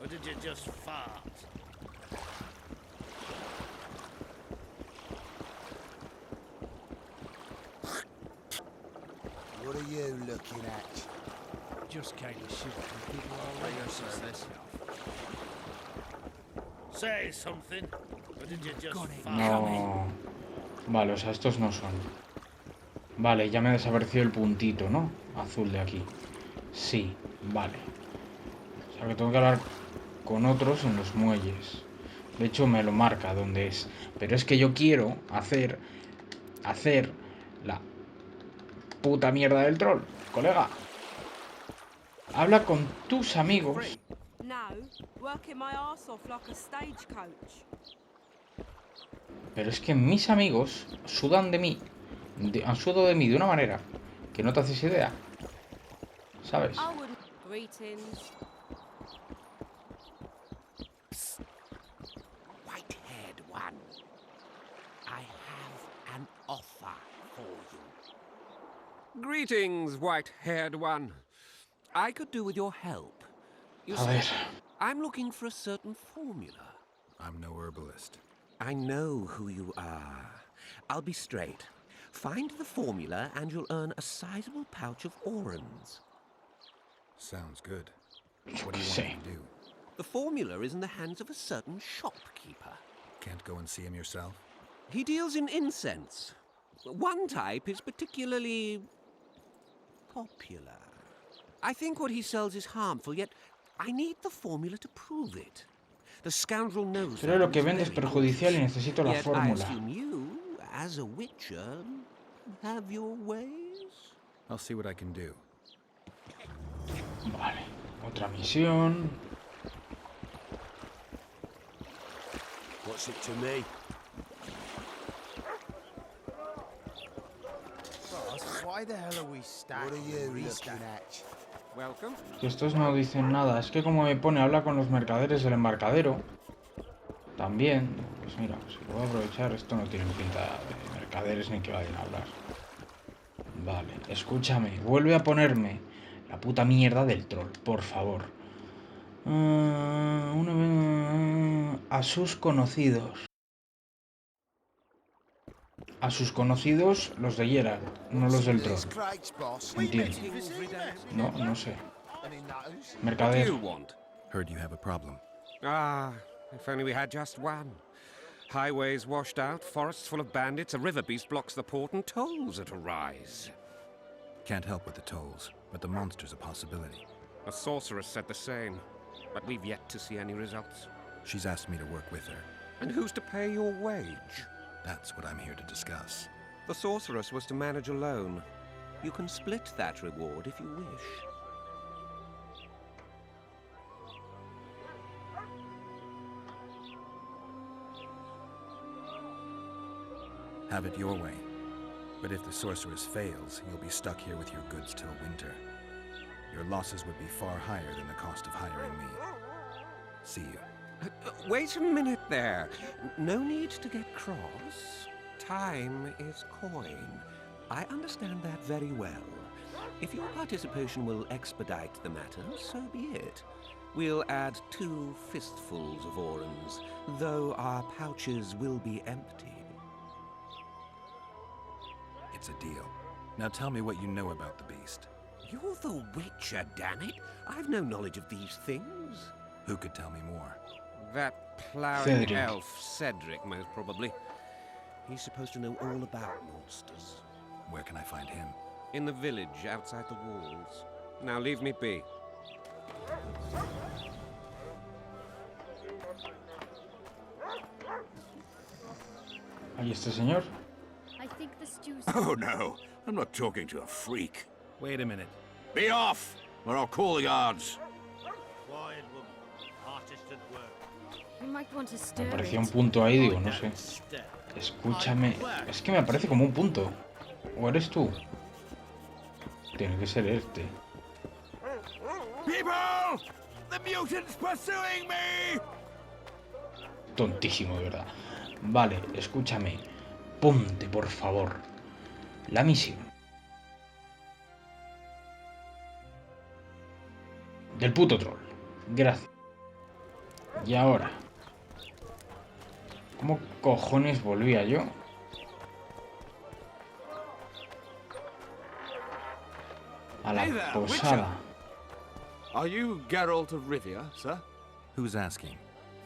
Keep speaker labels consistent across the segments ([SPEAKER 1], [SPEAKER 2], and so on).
[SPEAKER 1] Or did you just fart?
[SPEAKER 2] What are you looking at?
[SPEAKER 3] Just came to shoot some people all
[SPEAKER 1] At
[SPEAKER 3] right.
[SPEAKER 1] your service. Say something. Or did you just fart?
[SPEAKER 4] No. Vale, o sea, estos no son. Vale, ya me ha desaparecido el puntito, ¿no? Azul de aquí. Sí, vale. O sea que tengo que hablar con otros en los muelles. De hecho, me lo marca dónde es. Pero es que yo quiero hacer la puta mierda del troll, colega. Habla con tus amigos. Pero es que mis amigos sudan de mí. Han sudado de mí de una manera que no te haces idea. ¿Sabes?
[SPEAKER 1] White-haired one. I have an offer for you.
[SPEAKER 5] Greetings, white-haired one. I could do with your help. You
[SPEAKER 4] A
[SPEAKER 5] see,
[SPEAKER 4] ver.
[SPEAKER 5] I'm looking for a certain formula.
[SPEAKER 6] I'm no herbalist.
[SPEAKER 5] I know who you are. I'll be straight. Find the formula and you'll earn a sizable pouch of orans.
[SPEAKER 6] Sounds good. What do you want
[SPEAKER 4] Sí.
[SPEAKER 6] me to do?
[SPEAKER 5] The formula is in the hands of a certain shopkeeper.
[SPEAKER 6] Can't go and see him yourself?
[SPEAKER 5] He deals in incense. One type is particularly popular. I think what he sells is harmful, yet I need the formula to prove it. The scoundrel knows
[SPEAKER 4] Pero
[SPEAKER 5] that
[SPEAKER 4] lo
[SPEAKER 5] and
[SPEAKER 4] que
[SPEAKER 5] is
[SPEAKER 4] vende es
[SPEAKER 5] very
[SPEAKER 4] perjudicial y
[SPEAKER 5] cautious.
[SPEAKER 4] necesito la
[SPEAKER 5] Yet I
[SPEAKER 4] fórmula.
[SPEAKER 5] assume you, as a witcher, have your ways?
[SPEAKER 6] I'll see what I can do.
[SPEAKER 4] Vale. Otra misión.
[SPEAKER 2] What's it to me?
[SPEAKER 3] Boss, why the hell are we
[SPEAKER 2] What
[SPEAKER 3] stacking
[SPEAKER 2] are you
[SPEAKER 3] and
[SPEAKER 2] looking
[SPEAKER 3] restacking?
[SPEAKER 2] at?
[SPEAKER 5] Welcome.
[SPEAKER 4] Que estos no dicen nada. Es que como me pone, habla con los mercaderes del embarcadero. También. Pues mira, si lo voy a aprovechar, esto no tiene pinta de mercaderes ni que vayan a hablar. Vale, escúchame. Vuelve a ponerme la puta mierda del troll, por favor. A sus conocidos. A sus conocidos, los de Geralt, no los del troll.
[SPEAKER 2] These crates, boss.
[SPEAKER 4] Entiendo. No, no sé.
[SPEAKER 2] Any nutters?
[SPEAKER 5] What do
[SPEAKER 4] Mercader.
[SPEAKER 5] you want?
[SPEAKER 6] Heard you have a problem.
[SPEAKER 5] Ah, if only we had just one. Highways washed out, forests full of bandits, a river beast blocks the port, and tolls at a rise.
[SPEAKER 6] Can't help with the tolls, but the monster's a possibility.
[SPEAKER 5] A sorceress said the same, but we've yet to see any results.
[SPEAKER 6] She's asked me to work with her.
[SPEAKER 5] And who's to pay your wage?
[SPEAKER 6] That's what I'm here to discuss.
[SPEAKER 5] The sorceress was to manage alone. You can split that reward if you wish.
[SPEAKER 6] Have it your way. But if the sorceress fails, you'll be stuck here with your goods till winter. Your losses would be far higher than the cost of hiring me. See you.
[SPEAKER 5] Wait a minute there. No need to get cross. Time is coin. I understand that very well. If your participation will expedite the matter, so be it. We'll add 2 fistfuls of orans, though our pouches will be empty.
[SPEAKER 6] It's a deal. Now tell me what you know about the beast.
[SPEAKER 5] You're the Witcher, damn it! I've no knowledge of these things.
[SPEAKER 6] Who could tell me more?
[SPEAKER 5] That ploughing
[SPEAKER 4] Cedric.
[SPEAKER 5] elf, Cedric, most probably. He's supposed to know all about monsters.
[SPEAKER 6] Where can I find him?
[SPEAKER 5] In the village, outside the walls. Now leave me be.
[SPEAKER 4] Ahí este señor.
[SPEAKER 7] I think the stew's
[SPEAKER 1] Oh no, I'm not talking to a freak.
[SPEAKER 6] Wait a minute.
[SPEAKER 1] Be off, or I'll call the guards. Quiet woman, artist at work.
[SPEAKER 7] You might want to stir
[SPEAKER 4] Me parecía
[SPEAKER 7] it.
[SPEAKER 4] un punto ahí, digo, no sé. Escúchame. Es que me aparece como un punto. ¿O eres tú? Tiene que ser este.
[SPEAKER 1] People! The mutant's pursuing me!
[SPEAKER 4] Tontísimo, de verdad. Vale, escúchame. Ponte, por favor. La misión. Del puto troll. Gracias. Y ahora, ¿cómo cojones volvía yo? A la
[SPEAKER 1] Hey there,
[SPEAKER 4] posada.
[SPEAKER 1] Are you Geralt of Rivia, sir?
[SPEAKER 6] Who's asking?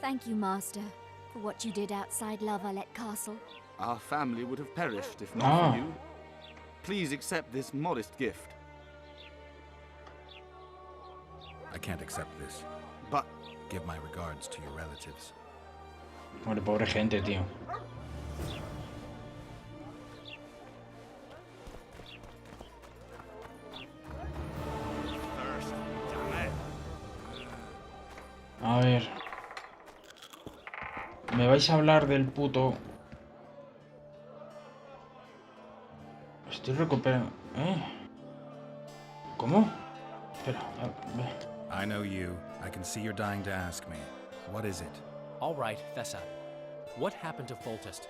[SPEAKER 7] Thank you, Master, for what you did outside Lavalette Castle.
[SPEAKER 1] Our family would have perished if not
[SPEAKER 4] Ah.
[SPEAKER 1] for you. Please accept this modest gift.
[SPEAKER 6] I can't accept this.
[SPEAKER 1] But
[SPEAKER 6] Give my regards to your relatives.
[SPEAKER 4] Hombre, pobre gente, tío. A ver. Me vais a hablar del puto... Estoy recuperando... ¿Eh? ¿Cómo? Espera, a ver.
[SPEAKER 6] I know you. I can see you're dying to ask me. What is it?
[SPEAKER 8] All right, Thessa. What happened to Foltest?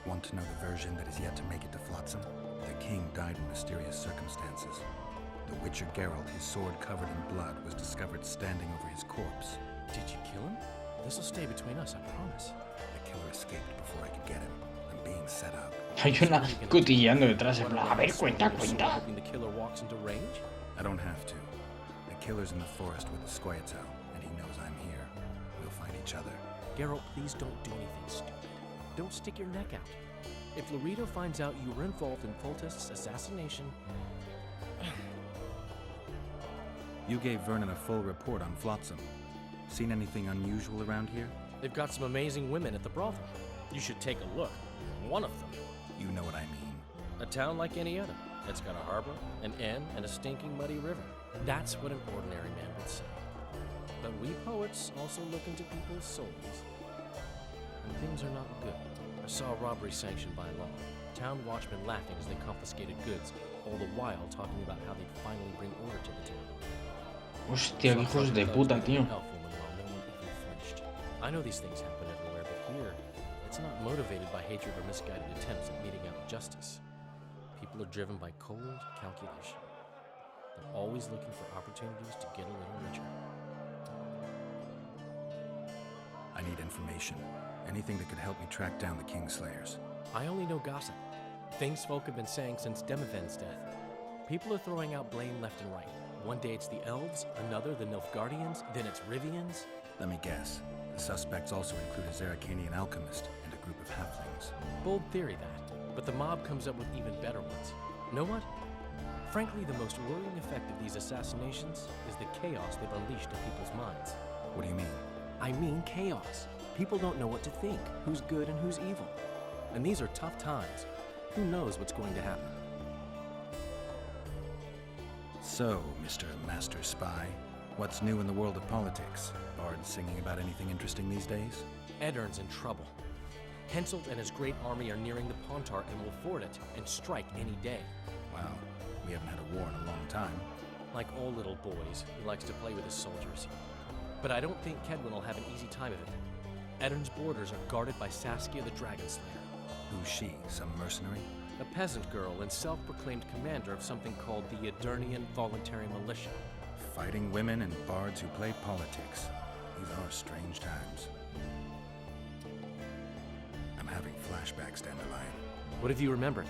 [SPEAKER 6] Want to know the version that is yet to make it to Flotsam? The king died in mysterious circumstances. The Witcher Geralt, his sword covered in blood, was discovered standing over his corpse.
[SPEAKER 8] Did you kill him? This'll stay between us, I promise.
[SPEAKER 6] The killer escaped before I could get him. I'm being set up.
[SPEAKER 4] Hay una cotilleando detrás. En plan, a ver, cuenta,
[SPEAKER 8] So
[SPEAKER 4] cuenta.
[SPEAKER 8] hoping the killer walks into range?
[SPEAKER 6] I don't have to. The killer's in the forest with the Squirtle, and he knows I'm here. We'll find each other.
[SPEAKER 8] Geralt, please don't do anything stupid. Don't stick your neck out. If Laredo finds out you were involved in Foltest's assassination...
[SPEAKER 6] You gave Vernon a full report on Flotsam. Seen anything unusual around here?
[SPEAKER 8] They've got some amazing women at the brothel. You should take a look. One of them.
[SPEAKER 6] You know what I mean.
[SPEAKER 8] A town like any other. It's got a harbor, an inn, and a stinking muddy river. That's what an ordinary man would say. But we poets also look into people's souls. And things are not good. I saw a robbery sanctioned by law. Town watchmen laughing as they confiscated goods, all the while talking about how they'd finally bring order to the town.
[SPEAKER 4] Hostia, qué hijos de puta, tío.
[SPEAKER 8] I know these things happen everywhere, but here, it's not motivated by hatred or misguided attempts at meting out justice. People are driven by cold calculation. They're always looking for opportunities to get a little richer.
[SPEAKER 6] I need information. Anything that could help me track down the Kingslayers.
[SPEAKER 8] I only know gossip. Things folk have been saying since Demiven's death. People are throwing out blame left and right. One day it's the elves, another the Nilfgaardians, then it's Rivians.
[SPEAKER 6] Let me guess. The suspects also include a Zerrikanian alchemist and a group of halflings.
[SPEAKER 8] Bold theory, that. But the mob comes up with even better ones. Know what? Frankly, the most worrying effect of these assassinations is the chaos they've unleashed in people's minds.
[SPEAKER 6] What do you mean?
[SPEAKER 8] I mean chaos. People don't know what to think, who's good and who's evil. And these are tough times. Who knows what's going to happen?
[SPEAKER 6] So, Mr. Master Spy, what's new in the world of politics? Bards singing about anything interesting these days?
[SPEAKER 8] Eddern's in trouble. Henselt and his great army are nearing the Pontar and will ford it and strike any day.
[SPEAKER 6] Wow, we haven't had a war in a long time.
[SPEAKER 8] Like all little boys, he likes to play with his soldiers. But I don't think Kedwin will have an easy time of it. Eddern's borders are guarded by Saskia the Dragon Slayer.
[SPEAKER 6] Who's she? Some mercenary?
[SPEAKER 8] A peasant girl and self-proclaimed commander of something called the Edirnian Voluntary Militia.
[SPEAKER 6] Fighting women and bards who play politics. These are strange times. I'm having flashbacks, Dandelion.
[SPEAKER 8] What have you remembered?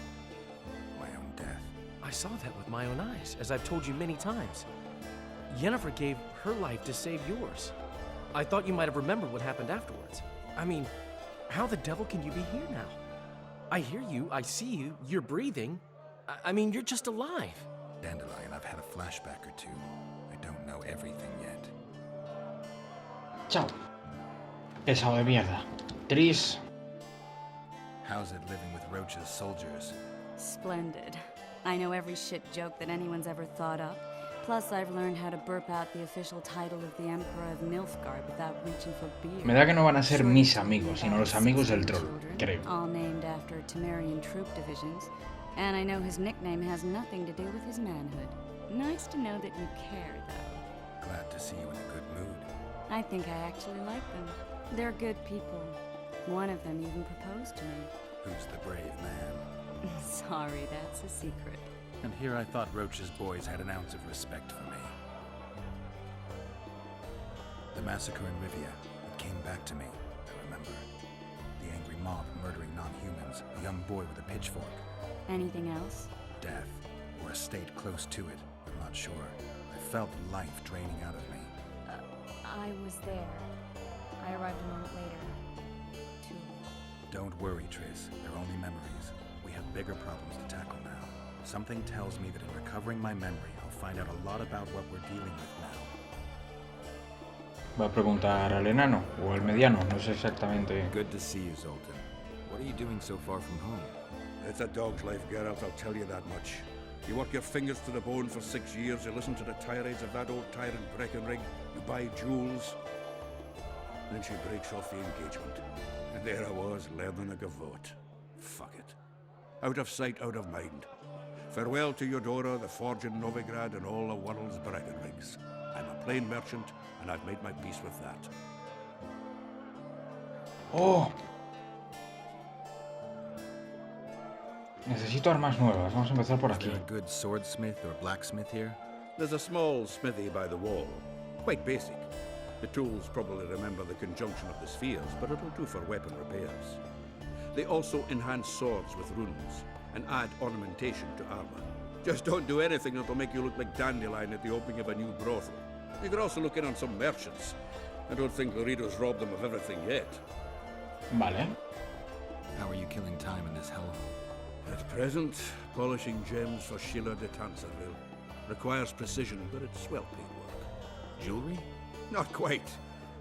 [SPEAKER 6] My own death.
[SPEAKER 8] I saw that with my own eyes, as I've told you many times. Yennefer gave her life to save yours. I thought you might have remembered what happened afterwards. I mean, how the devil can you be here now? I hear you, I see you, you're breathing. I mean, you're just alive.
[SPEAKER 6] Dandelion, I've had a flashback or two. I don't know everything yet.
[SPEAKER 4] Chao. Pesado de mierda. Tris.
[SPEAKER 6] How's it living with Roach's soldiers?
[SPEAKER 9] Splendid. I know every shit joke that anyone's ever thought up. Plus, I've learned how to burp out the official title of the Emperor of Nilfgaard without reaching for beer.
[SPEAKER 4] Me da que no van a ser mis amigos, sino los amigos del troll, creo.
[SPEAKER 9] All named after Temerian troop divisions. And I know his nickname has nothing to do with his manhood. Nice to know that you care, though.
[SPEAKER 6] Glad to see you in a good mood.
[SPEAKER 9] I think I actually like them. They're good people. One of them even proposed to me.
[SPEAKER 6] Who's the brave man?
[SPEAKER 9] Sorry, that's a secret.
[SPEAKER 6] And here I thought Roach's boys had an ounce of respect for me. massacre in Rivia. It came back to me, I remember. The angry mob murdering non-humans, a young boy with a pitchfork.
[SPEAKER 9] Anything else?
[SPEAKER 6] Death, or a state close to it, I'm not sure. I felt life draining out of me.
[SPEAKER 9] I was there. I arrived a moment later. Too late.
[SPEAKER 6] Don't worry, Triss. They're only memories. We have bigger problems to tackle now. Something tells me that in recovering my memory, I'll find out a lot about what we're dealing with now.
[SPEAKER 4] Va a preguntar al enano o al mediano, no sé exactamente.
[SPEAKER 6] Good to see you, Zoltan. What are you doing so far from home?
[SPEAKER 1] It's a dog's life, Geralt, I'll tell you that much. You work your fingers to the bone for 6 years, you listen to the tirades of that old tyrant Breckenrig, you buy jewels. Then she breaks off the engagement. And there I was, learning a gavotte. Fuck it. Out of sight, out of mind. Farewell to Eudora, the forge in Novigrad, and all the world's Breckenrigs. I'm a plain merchant, and I've made my peace with that.
[SPEAKER 4] ¡Oh! Necesito armas nuevas. Vamos a empezar por
[SPEAKER 6] Is
[SPEAKER 4] aquí.
[SPEAKER 6] there a good swordsmith or blacksmith here?
[SPEAKER 1] There's a small smithy by the wall. Quite basic. The tools probably remember the conjunction of the spheres, but it'll do for weapon repairs. They also enhance swords with runes, and add ornamentation to armor. Just don't do anything that'll make you look like Dandelion at the opening of a new brothel. You could also look in on some merchants. I don't think Loredo's robbed them of everything yet.
[SPEAKER 4] Vale.
[SPEAKER 6] How are you killing time in this hellhole?
[SPEAKER 1] At present, polishing gems for Sheila de Tanserville. Requires precision, but it's well-paid work.
[SPEAKER 6] Jewelry?
[SPEAKER 1] Not quite.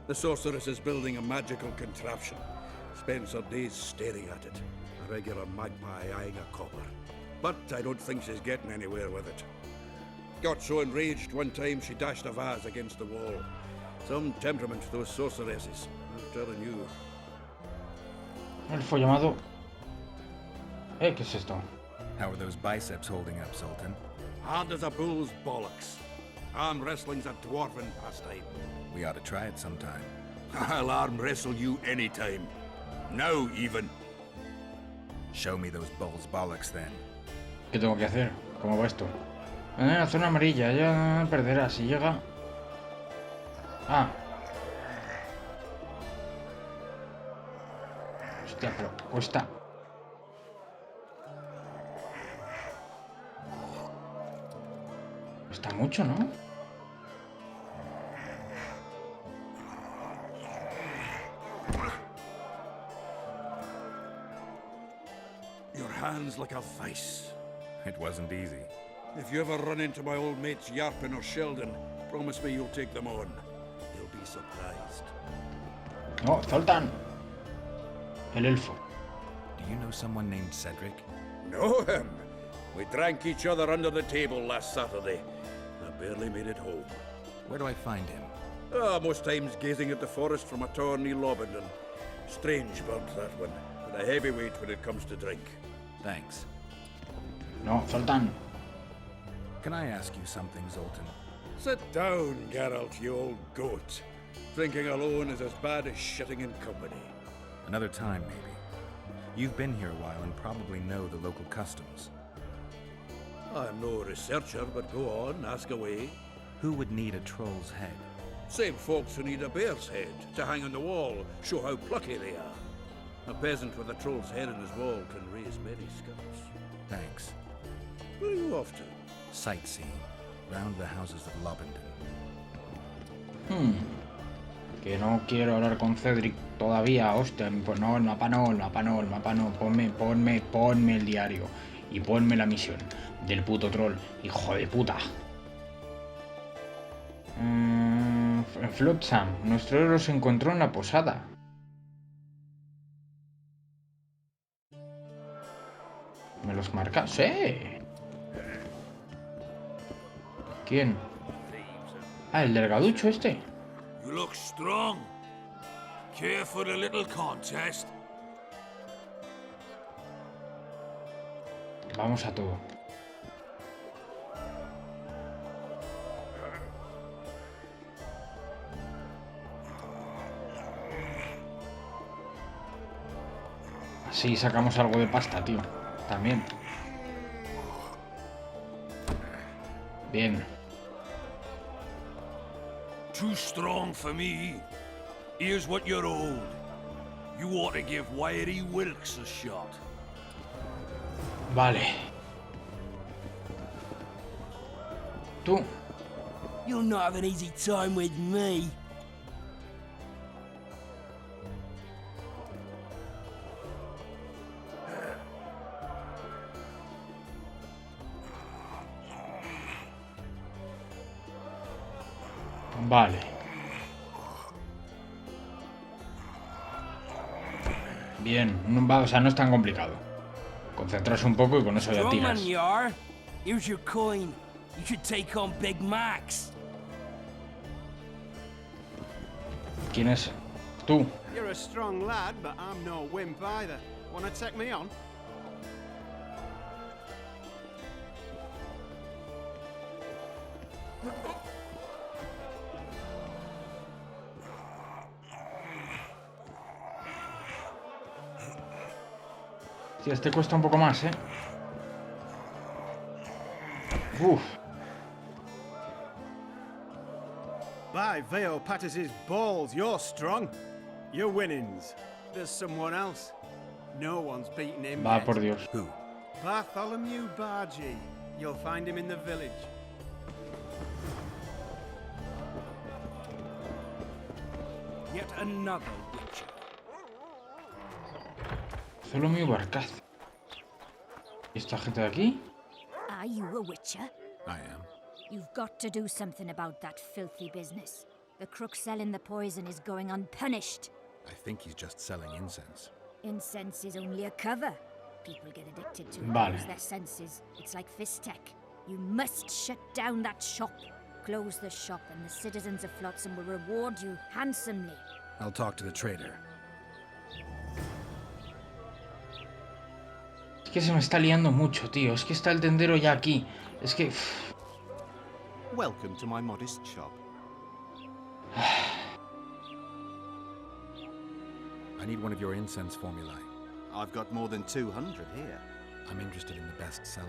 [SPEAKER 1] The sorceress is building a magical contraption. Spends her days staring at it. A regular magpie eyeing a copper. But I don't think she's getting anywhere with it. Got so enraged one time she dashed a vase against the wall. Some temperament, those sorceresses. I'm telling you.
[SPEAKER 4] Elfo llamado... ¿Qué es esto?
[SPEAKER 6] How are those biceps holding up, Sultan?
[SPEAKER 1] Hard as a bull's bollocks. Arm wrestling's a dwarven pastime.
[SPEAKER 6] We ought to try it sometime.
[SPEAKER 1] I'll arm wrestle you anytime. Now, even.
[SPEAKER 6] Show me those bulls' bollocks, then.
[SPEAKER 4] ¿Qué tengo que hacer? ¿Cómo va esto? La zona amarilla, ya perderá. Si llega... Ah. Hostia, pero cuesta... Cuesta mucho, ¿no?
[SPEAKER 1] Your hand's like a vice.
[SPEAKER 6] It wasn't easy.
[SPEAKER 1] If you ever run into my old mates Yarpin or Sheldon, promise me you'll take them on. They'll be surprised.
[SPEAKER 4] No, Zoltan. El elfo.
[SPEAKER 6] Do you know someone named Cedric?
[SPEAKER 1] Know him? We drank each other under the table last Saturday. I barely made it home.
[SPEAKER 6] Where do I find him?
[SPEAKER 1] Most times gazing at the forest from a tower near Lobendon. Strange bird, that one. But a heavyweight when it comes to drink.
[SPEAKER 6] Thanks.
[SPEAKER 4] No, Zoltan.
[SPEAKER 6] Can I ask you something, Zoltan?
[SPEAKER 1] Sit down, Geralt, you old goat. Drinking alone is as bad as shitting in company.
[SPEAKER 6] Another time, maybe. You've been here a while and probably know the local customs.
[SPEAKER 1] I'm no researcher, but go on, ask away.
[SPEAKER 6] Who would need a troll's head?
[SPEAKER 1] Same folks who need a bear's head to hang on the wall, show how plucky they are. A peasant with a troll's head in his wall can raise many scalps.
[SPEAKER 6] Thanks.
[SPEAKER 1] Where are you off to?
[SPEAKER 6] Sightseeing. Round the houses of Lobendon.
[SPEAKER 4] Que no quiero hablar con Cedric todavía, hostia. Pues no, el mapa no, el mapa no, el mapa no. Ponme el diario. Y ponme la misión del puto troll. Hijo de puta. En Flotsam, nuestro héroe se encontró en la posada. ¿Me los marca? ¡Sí! ¿Quién? Ah, el delgaducho este.
[SPEAKER 1] You look strong. Care for a little contest?
[SPEAKER 4] Vamos a todo. Así sacamos algo de pasta, tío. También. Bien.
[SPEAKER 1] Too strong for me. Here's what you're owed. You ought to give Wiry Wilkes a shot.
[SPEAKER 4] Vale. Tú.
[SPEAKER 2] You'll not have an easy time with me.
[SPEAKER 4] Vale. Bien, o sea, no es tan complicado. Concentrarse un poco y con eso ya tiras.
[SPEAKER 2] Here's your coin. You should take on Big Max.
[SPEAKER 4] ¿Quién es? Tú.
[SPEAKER 3] You're a strong lad, but I'm no wimp either. Wanna take me on?
[SPEAKER 4] Sí, este cuesta un poco más, ¿eh? Uf.
[SPEAKER 3] By Veo Pattis's balls, you're strong. Your winnings. There's someone else. No one's beaten him
[SPEAKER 4] Va,
[SPEAKER 3] yet.
[SPEAKER 4] por Dios.
[SPEAKER 6] Who?
[SPEAKER 3] Bartholomew Bargy. You'll find him in the village. Yet another witcher.
[SPEAKER 4] Solo mi barcaz. ¿Y esta gente de aquí?
[SPEAKER 7] Are you a witcher?
[SPEAKER 6] I am.
[SPEAKER 7] You've got to do something about that filthy business. The crook selling the poison is going unpunished.
[SPEAKER 6] I think he's just selling incense.
[SPEAKER 7] Incense is only a cover. People get addicted to it,
[SPEAKER 4] Vale.
[SPEAKER 7] lose their senses. It's like Fistech. You must shut down that shop. Close the shop and the citizens of Flotsam will reward you handsomely.
[SPEAKER 6] I'll talk to the trader.
[SPEAKER 4] Es que se me está liando mucho, tío. Es que está el tendero ya aquí. Es que...
[SPEAKER 3] Welcome to my modest shop.
[SPEAKER 6] I need one of your incense formulae.
[SPEAKER 3] I've got more than 200 here.
[SPEAKER 6] I'm interested in the best seller.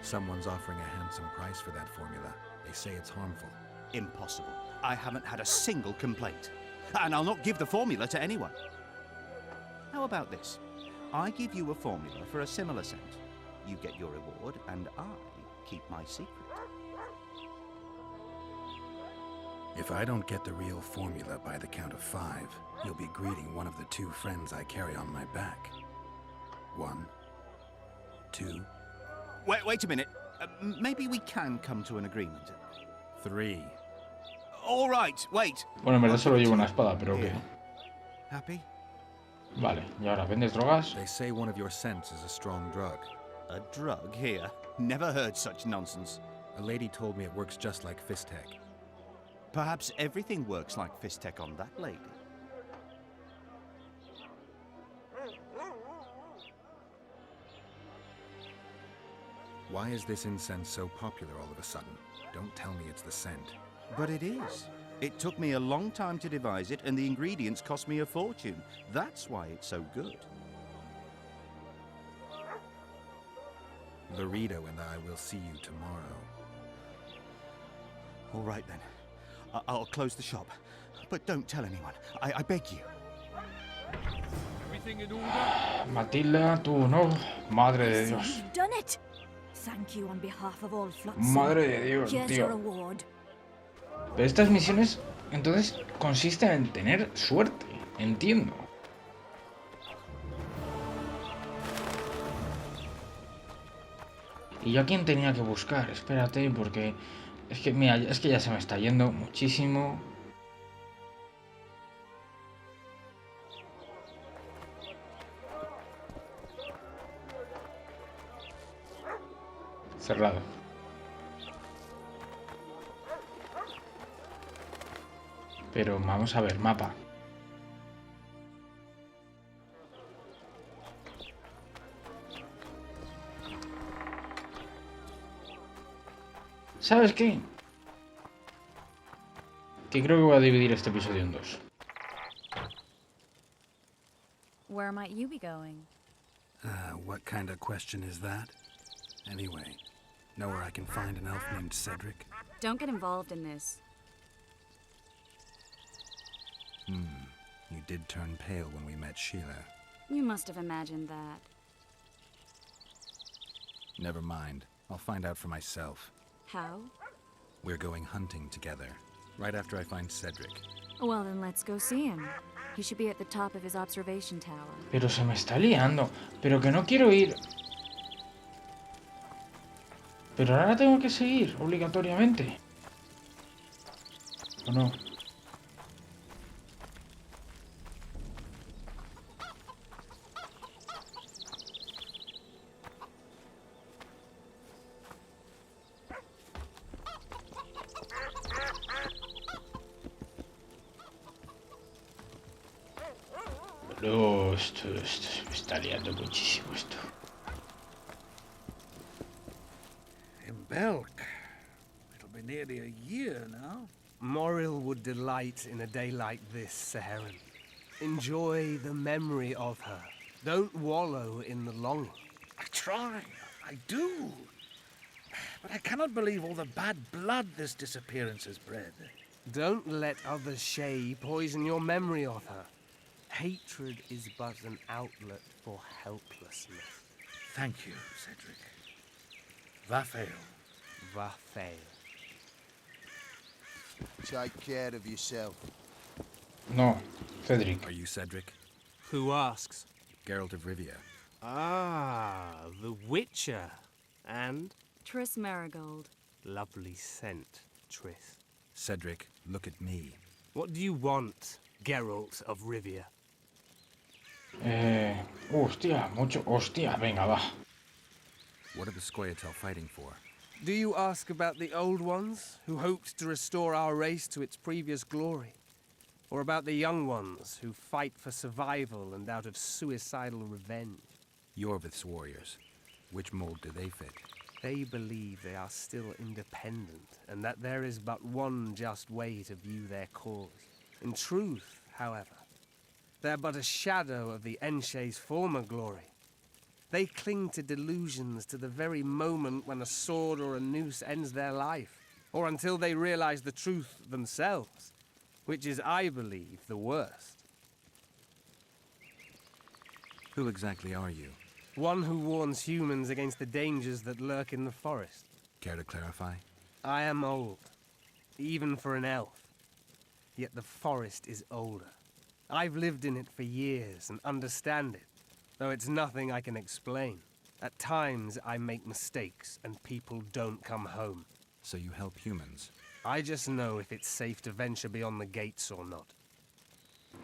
[SPEAKER 6] Someone's offering a handsome price for that formula. They say it's harmful.
[SPEAKER 10] Impossible. I haven't had a single complaint. And I'll not give the formula to anyone. How about this? I give you a formula for a similar scent. You get your reward, and I keep my secret.
[SPEAKER 6] If I don't get the real formula by the count of 5, you'll be greeting one of the 2 friends I carry on my back. 1, 2,
[SPEAKER 10] Wait a minute. Maybe we can come to an agreement.
[SPEAKER 6] 3.
[SPEAKER 10] All right, wait.
[SPEAKER 4] Bueno, en verdad solo llevo una espada, pero ok.
[SPEAKER 10] Happy?
[SPEAKER 4] Vale, y ahora, ¿vendes drogas?
[SPEAKER 6] They say one of your scents is a strong drug.
[SPEAKER 10] A drug here? Never heard such nonsense.
[SPEAKER 6] A lady told me it works just like Fistech.
[SPEAKER 10] Perhaps everything works like Fistech on that lady.
[SPEAKER 6] Why is this incense so popular all of a sudden? Don't tell me it's the scent.
[SPEAKER 10] But it is. It took me a long time to devise it, and the ingredients cost me a fortune. That's why it's so good.
[SPEAKER 6] Laredo and I will see you tomorrow.
[SPEAKER 10] All right then. I'll close the shop. But don't tell anyone. I beg you.
[SPEAKER 3] Everything in order?
[SPEAKER 4] Matilda, tú no. Madre de
[SPEAKER 7] So
[SPEAKER 4] Dios.
[SPEAKER 7] you've done it. Thank you on behalf of all Flotsam.
[SPEAKER 4] Madre de Dios,
[SPEAKER 7] Here's your
[SPEAKER 4] tío.
[SPEAKER 7] reward.
[SPEAKER 4] Pero estas misiones, entonces, consisten en tener suerte. Entiendo. ¿Y yo a quién tenía que buscar? Espérate, porque... Es que, mira, es que ya se me está yendo muchísimo. Cerrado. Pero vamos a ver, mapa. ¿Sabes qué? Que creo que voy a dividir este episodio en 2.
[SPEAKER 9] Where might you be going?
[SPEAKER 6] What kind of question is that? Anyway, know where I can find an elf named Cedric?
[SPEAKER 9] Don't get involved in this.
[SPEAKER 6] You did turn pale when we met Sheila.
[SPEAKER 9] You must have imagined that.
[SPEAKER 6] Never mind. I'll find out for myself.
[SPEAKER 9] How?
[SPEAKER 6] We're going hunting together, right after I find Cedric.
[SPEAKER 9] Well, then let's go see him. He should be at the top of his observation tower.
[SPEAKER 4] Pero se me está liando. Pero que no quiero ir. Pero ahora tengo que seguir, obligatoriamente. ¿O no? No, esto se me está liando muchísimo esto.
[SPEAKER 11] In Belk. It'll be nearly a year now.
[SPEAKER 3] Moril would delight in a day like this, Saharan. Enjoy the memory of her. Don't wallow in the longing.
[SPEAKER 11] I try. I do. But I cannot believe all the bad blood this disappearance has bred.
[SPEAKER 3] Don't let other Shay poison your memory of her. Hatred is but an outlet for helplessness.
[SPEAKER 11] Thank you, Cedric. Vafail.
[SPEAKER 3] Vafail.
[SPEAKER 12] Take care of yourself.
[SPEAKER 4] No, Cedric.
[SPEAKER 6] Are you Cedric?
[SPEAKER 3] Who asks?
[SPEAKER 6] Geralt of Rivia.
[SPEAKER 3] Ah, the Witcher. And?
[SPEAKER 9] Triss Marigold.
[SPEAKER 3] Lovely scent, Triss.
[SPEAKER 6] Cedric, look at me.
[SPEAKER 3] What do you want, Geralt of Rivia?
[SPEAKER 4] Hostia, mucho. Hostia, venga, va.
[SPEAKER 6] What are the Scoia'tael fighting for?
[SPEAKER 3] Do you ask about the old ones, who hoped to restore our race to its previous glory? Or about the young ones, who fight for survival and out of suicidal revenge?
[SPEAKER 6] Yorvith's warriors. Which mold do they fit?
[SPEAKER 3] They believe they are still independent, and that there is but one just way to view their cause. In truth, however, they're but a shadow of the Enshay's former glory. They cling to delusions to the very moment when a sword or a noose ends their life, or until they realize the truth themselves, which is, I believe, the worst.
[SPEAKER 6] Who exactly are you?
[SPEAKER 3] One who warns humans against the dangers that lurk in the forest.
[SPEAKER 6] Care to clarify?
[SPEAKER 3] I am old, even for an elf. Yet the forest is older. I've lived in it for years and understand it, though it's nothing I can explain. At times, I make mistakes and people don't come home.
[SPEAKER 6] So you help humans?
[SPEAKER 3] I just know if it's safe to venture beyond the gates or not.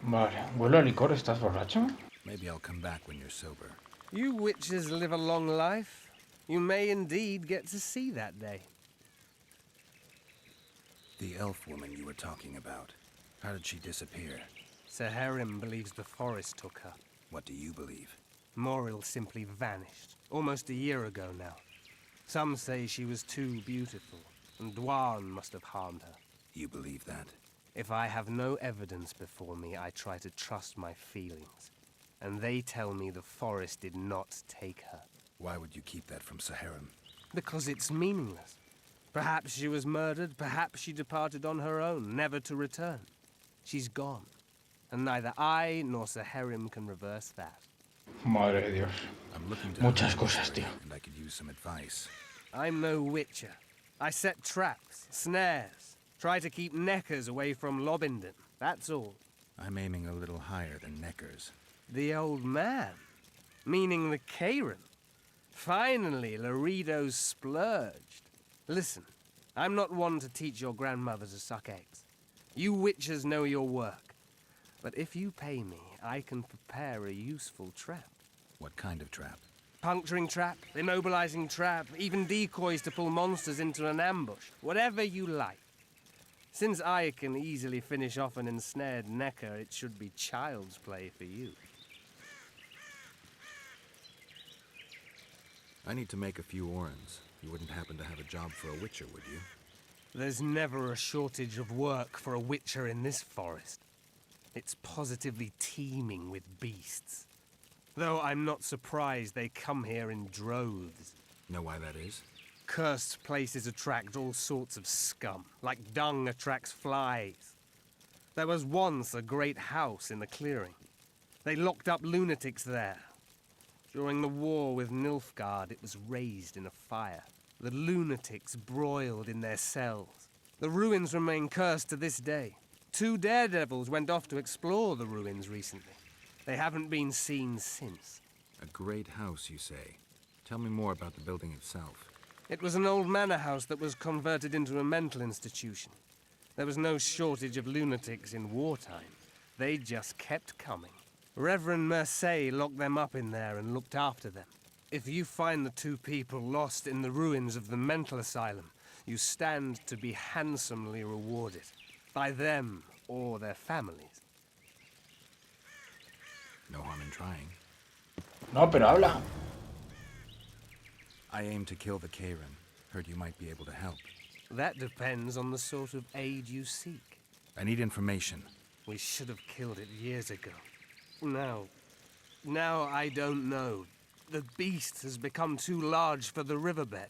[SPEAKER 4] Vale, huele a licor, ¿estás borracho?
[SPEAKER 6] Maybe I'll come back when you're sober.
[SPEAKER 3] You witches live a long life. You may indeed get to see that day.
[SPEAKER 6] The elf woman you were talking about. How did she disappear?
[SPEAKER 3] Saharim believes the forest took her.
[SPEAKER 6] What do you believe?
[SPEAKER 3] Moril simply vanished, almost a year ago now. Some say she was too beautiful, and Dwan must have harmed her.
[SPEAKER 6] You believe that?
[SPEAKER 3] If I have no evidence before me, I try to trust my feelings. And they tell me the forest did not take her.
[SPEAKER 6] Why would you keep that from Saharim?
[SPEAKER 3] Because it's meaningless. Perhaps she was murdered, perhaps she departed on her own, never to return. She's gone. And neither I nor Saharim can reverse that.
[SPEAKER 4] Madre de Dios.
[SPEAKER 6] I'm looking to
[SPEAKER 4] Muchas cosas, tío.
[SPEAKER 6] And I could use some advice.
[SPEAKER 3] I'm no witcher. I set traps, snares, try to keep neckers away from Lobindon. That's all.
[SPEAKER 6] I'm aiming a little higher than Neckers.
[SPEAKER 3] The old man, meaning the Karen. Finally, Laredo's splurged. Listen, I'm not one to teach your grandmother to suck eggs. You witchers know your work. But if you pay me, I can prepare a useful trap.
[SPEAKER 6] What kind of trap?
[SPEAKER 3] Puncturing trap, immobilizing trap, even decoys to pull monsters into an ambush. Whatever you like. Since I can easily finish off an ensnared Necker, it should be child's play for you.
[SPEAKER 6] I need to make a few orans. You wouldn't happen to have a job for a witcher, would you?
[SPEAKER 3] There's never a shortage of work for a witcher in this forest. It's positively teeming with beasts. Though I'm not surprised they come here in droves.
[SPEAKER 6] Know why that is?
[SPEAKER 3] Cursed places attract all sorts of scum, like dung attracts flies. There was once a great house in the clearing. They locked up lunatics there. During the war with Nilfgaard, it was raised in a fire. The lunatics broiled in their cells. The ruins remain cursed to this day. 2 daredevils went off to explore the ruins recently. They haven't been seen since.
[SPEAKER 6] A great house, you say? Tell me more about the building itself.
[SPEAKER 3] It was an old manor house that was converted into a mental institution. There was no shortage of lunatics in wartime. They just kept coming. Reverend Mercier locked them up in there and looked after them. If you find the 2 people lost in the ruins of the mental asylum, you stand to be handsomely rewarded. By them or their families.
[SPEAKER 6] No harm in trying.
[SPEAKER 4] No, pero habla.
[SPEAKER 6] I aim to kill the Karen. Heard you might be able to help.
[SPEAKER 3] That depends on the sort of aid you seek.
[SPEAKER 6] I need information.
[SPEAKER 3] We should have killed it years ago. Now I don't know. The beast has become too large for the riverbed,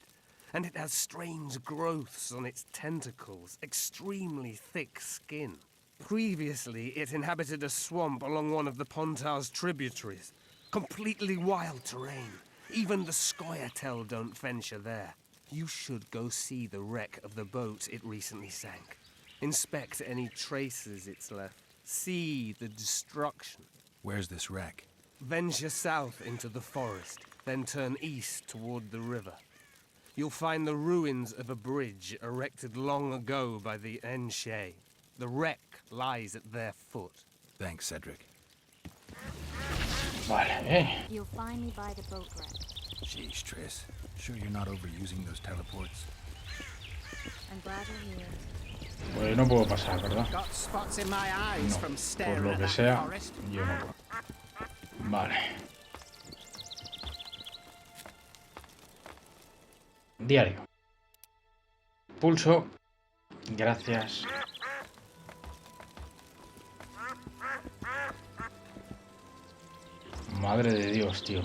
[SPEAKER 3] and it has strange growths on its tentacles, extremely thick skin. Previously, it inhabited a swamp along one of the Pontar's tributaries. Completely wild terrain. Even the Scoia'tael don't venture there. You should go see the wreck of the boat it recently sank. Inspect any traces it's left. See the destruction.
[SPEAKER 6] Where's this wreck?
[SPEAKER 3] Venture south into the forest, then turn east toward the river. You'll find the ruins of a bridge erected long ago by the Enshe. The wreck lies at their foot.
[SPEAKER 6] Thanks, Cedric.
[SPEAKER 4] Vale,
[SPEAKER 7] You'll find me by the boat wreck.
[SPEAKER 6] Sheesh, Triss. Sure you're not overusing those teleports?
[SPEAKER 7] I'm glad you're here.
[SPEAKER 4] Pues no puedo pasar, ¿verdad?
[SPEAKER 10] Got spots in my eyes
[SPEAKER 4] No,
[SPEAKER 10] from
[SPEAKER 4] por
[SPEAKER 10] staring
[SPEAKER 4] lo
[SPEAKER 10] at
[SPEAKER 4] que
[SPEAKER 10] that
[SPEAKER 4] sea,
[SPEAKER 10] forest.
[SPEAKER 4] yo no puedo. Vale. Diario. Pulso. Gracias. Madre de Dios, tío.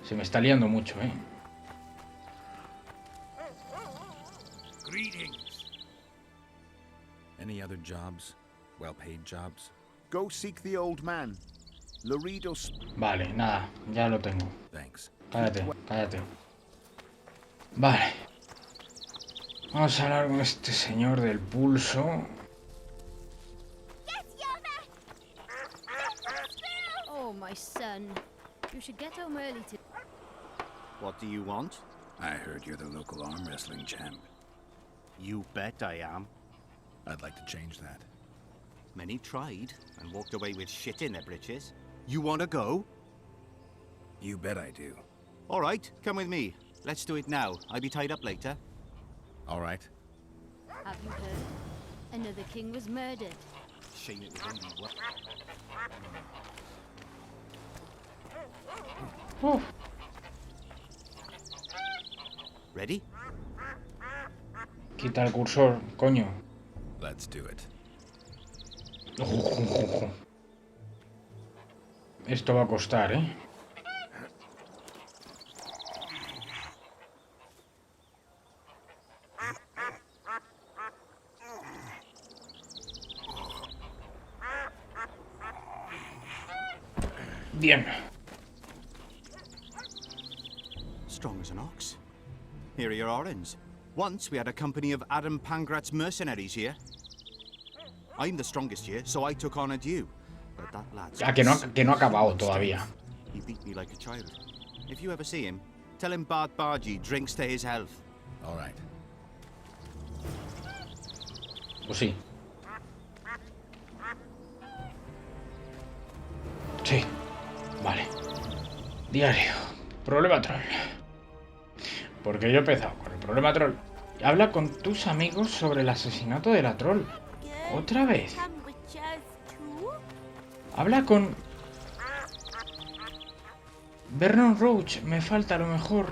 [SPEAKER 4] Se me está liando mucho, ¿eh?
[SPEAKER 1] Greetings.
[SPEAKER 6] Any other jobs? Well-paid jobs?
[SPEAKER 12] Go seek the old man. Laredo.
[SPEAKER 4] Vale, nada, ya lo tengo.
[SPEAKER 6] Thanks.
[SPEAKER 4] Cállate, cállate. Vale. Vamos a hablar con este señor del pulso.
[SPEAKER 7] Oh, my son. You should get home early to...
[SPEAKER 10] What do you want?
[SPEAKER 6] I heard you're the local arm wrestling champ.
[SPEAKER 10] You bet I am.
[SPEAKER 6] I'd like to change that.
[SPEAKER 10] Many tried and walked away with shit in their britches. You want to go?
[SPEAKER 6] You bet I do.
[SPEAKER 10] All right, come with me. Let's do it now. I'll be tied up later.
[SPEAKER 6] All right.
[SPEAKER 7] Have you heard? Another king was murdered.
[SPEAKER 10] Shame it was only one. Ready?
[SPEAKER 4] Quita el cursor, coño.
[SPEAKER 6] Let's do it.
[SPEAKER 4] Esto va a costar, ¿eh? Bien.
[SPEAKER 10] Strong as an ox. Here are your orange. Once we had a company of Adam Pangrat's mercenaries here. I'm the strongest here, so I took on a due. But that lad's...
[SPEAKER 4] Ah, que no ha acabado todavía.
[SPEAKER 10] He beat me like a child. If you ever see him, tell him Bart Bargy drinks to his health.
[SPEAKER 6] All right.
[SPEAKER 4] Pues sí. Sí. Vale. Diario. Problema troll. Porque yo he empezado con el problema troll. Habla con tus amigos sobre el asesinato de la troll. ¿Otra vez? Habla con... Vernon Roach. Me falta a lo mejor.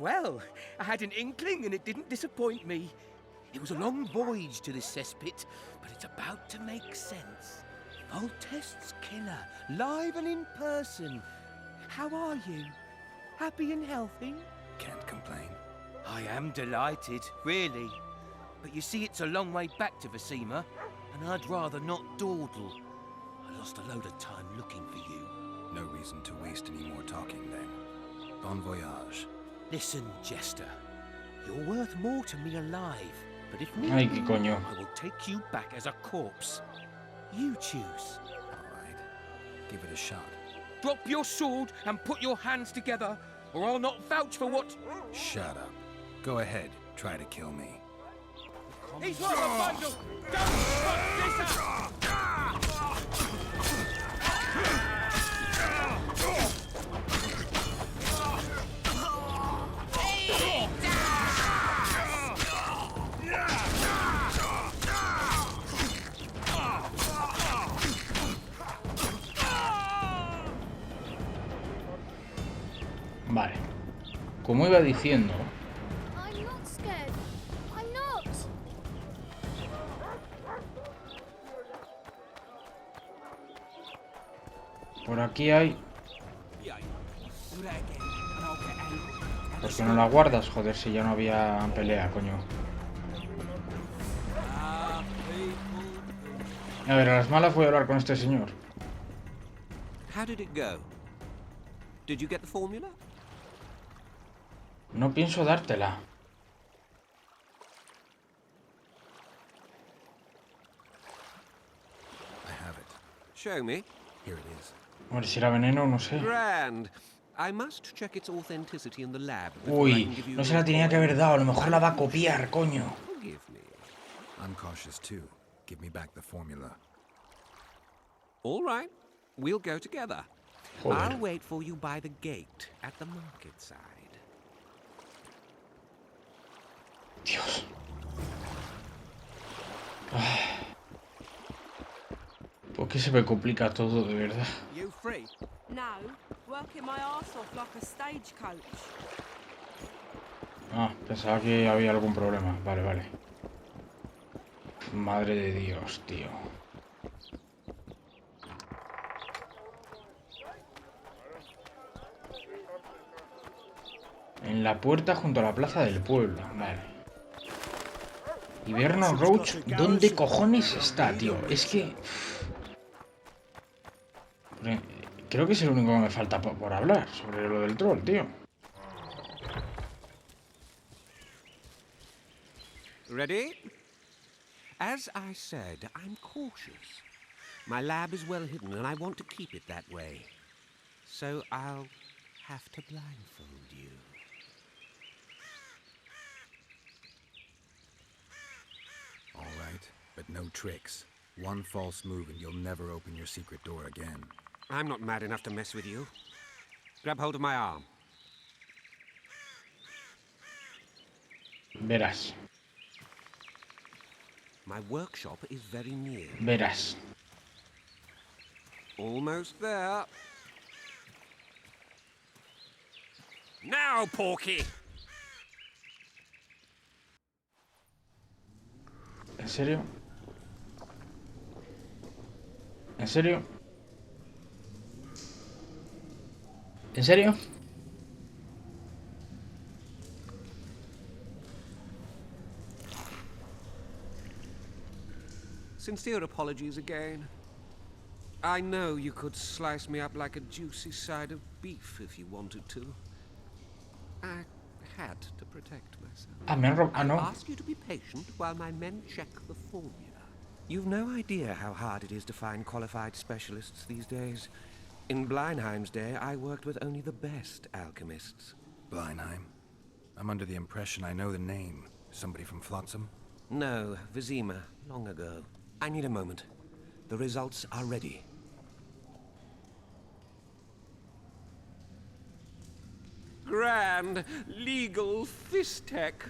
[SPEAKER 2] Well, I had an inkling and it didn't disappoint me. It was a long voyage to this cesspit, but it's about to make sense. Voltest's killer, live and in person. How are you? Happy and healthy?
[SPEAKER 6] Can't complain.
[SPEAKER 2] I am delighted, really. But you see, it's a long way back to Visima, and I'd rather not dawdle. I lost a load of time looking for you.
[SPEAKER 6] No reason to waste any more talking, then. Bon voyage.
[SPEAKER 2] Listen, Jester. You're worth more to me alive, but if
[SPEAKER 4] Ay,
[SPEAKER 2] need
[SPEAKER 4] qué
[SPEAKER 2] be,
[SPEAKER 4] coño.
[SPEAKER 2] I will take you back as a corpse. You choose.
[SPEAKER 6] All right. Give it a shot.
[SPEAKER 2] Drop your sword and put your hands together, or I'll not vouch for what...
[SPEAKER 6] Shut up. Go ahead. Try to kill me.
[SPEAKER 2] He's worth a bundle! Don't fuck this up!
[SPEAKER 4] Vale. Como iba diciendo...
[SPEAKER 7] I'm not scared. I'm not.
[SPEAKER 4] Por aquí hay... ¿Por qué no la guardas? Joder, si ya no había pelea, coño. A ver, a las malas voy a hablar con este señor.
[SPEAKER 5] How did it go? Did you get the formula?
[SPEAKER 4] No pienso dártela.
[SPEAKER 6] I have it.
[SPEAKER 5] Show me.
[SPEAKER 6] Here it is.
[SPEAKER 4] Hombre, si era veneno, no sé.
[SPEAKER 5] Grand. I must check its authenticity in the lab before I can
[SPEAKER 4] Uy,
[SPEAKER 5] give you
[SPEAKER 4] no se
[SPEAKER 5] your
[SPEAKER 4] la tenía que
[SPEAKER 5] coin.
[SPEAKER 4] haber dado. A lo mejor la va a copiar, coño.
[SPEAKER 5] Forgive me.
[SPEAKER 6] I'm cautious too. Give me back the formula.
[SPEAKER 5] All right. We'll go together.
[SPEAKER 4] Joder.
[SPEAKER 5] I'll wait for you by the gate at the market side.
[SPEAKER 4] Dios. ¿Por qué se me complica todo, de verdad?
[SPEAKER 13] You free? No, working my arse off like a stagecoach.
[SPEAKER 4] Ah, pensaba que había algún problema. Vale, vale. Madre de Dios, tío. En la puerta junto a la plaza del pueblo. Vale. Hiberno Roach, ¿dónde cojones está, tío? Es que... Creo que es el único que me falta por hablar sobre lo del troll, tío.
[SPEAKER 5] Ready? As I said, I'm cautious. My lab is well hidden, and I want to keep it that way. So I'll have to blindfold you.
[SPEAKER 6] All right, but no tricks. One false move and you'll never open your secret door again.
[SPEAKER 5] I'm not mad enough to mess with you. Grab hold of my arm.
[SPEAKER 4] Verás,
[SPEAKER 5] My workshop is very near.
[SPEAKER 4] verás.
[SPEAKER 5] Almost there. Now, Porky!
[SPEAKER 4] ¿En serio? ¿En serio? ¿En serio?
[SPEAKER 5] Sincere apologies again. I know you could slice me up like a juicy side of beef if you wanted to. I had to protect myself.
[SPEAKER 4] Ah, me han robado. Ah,
[SPEAKER 5] I'll
[SPEAKER 4] no.
[SPEAKER 5] ask you to be patient while my men check the formula. You've no idea how hard it is to find qualified specialists these days. In Bleinheim's day, I worked with only the best alchemists.
[SPEAKER 6] Bleinheim? I'm under the impression I know the name. Somebody from Flotsam?
[SPEAKER 5] No, Vizima, long ago. I need a moment. The results are ready. Grand legal fist tech.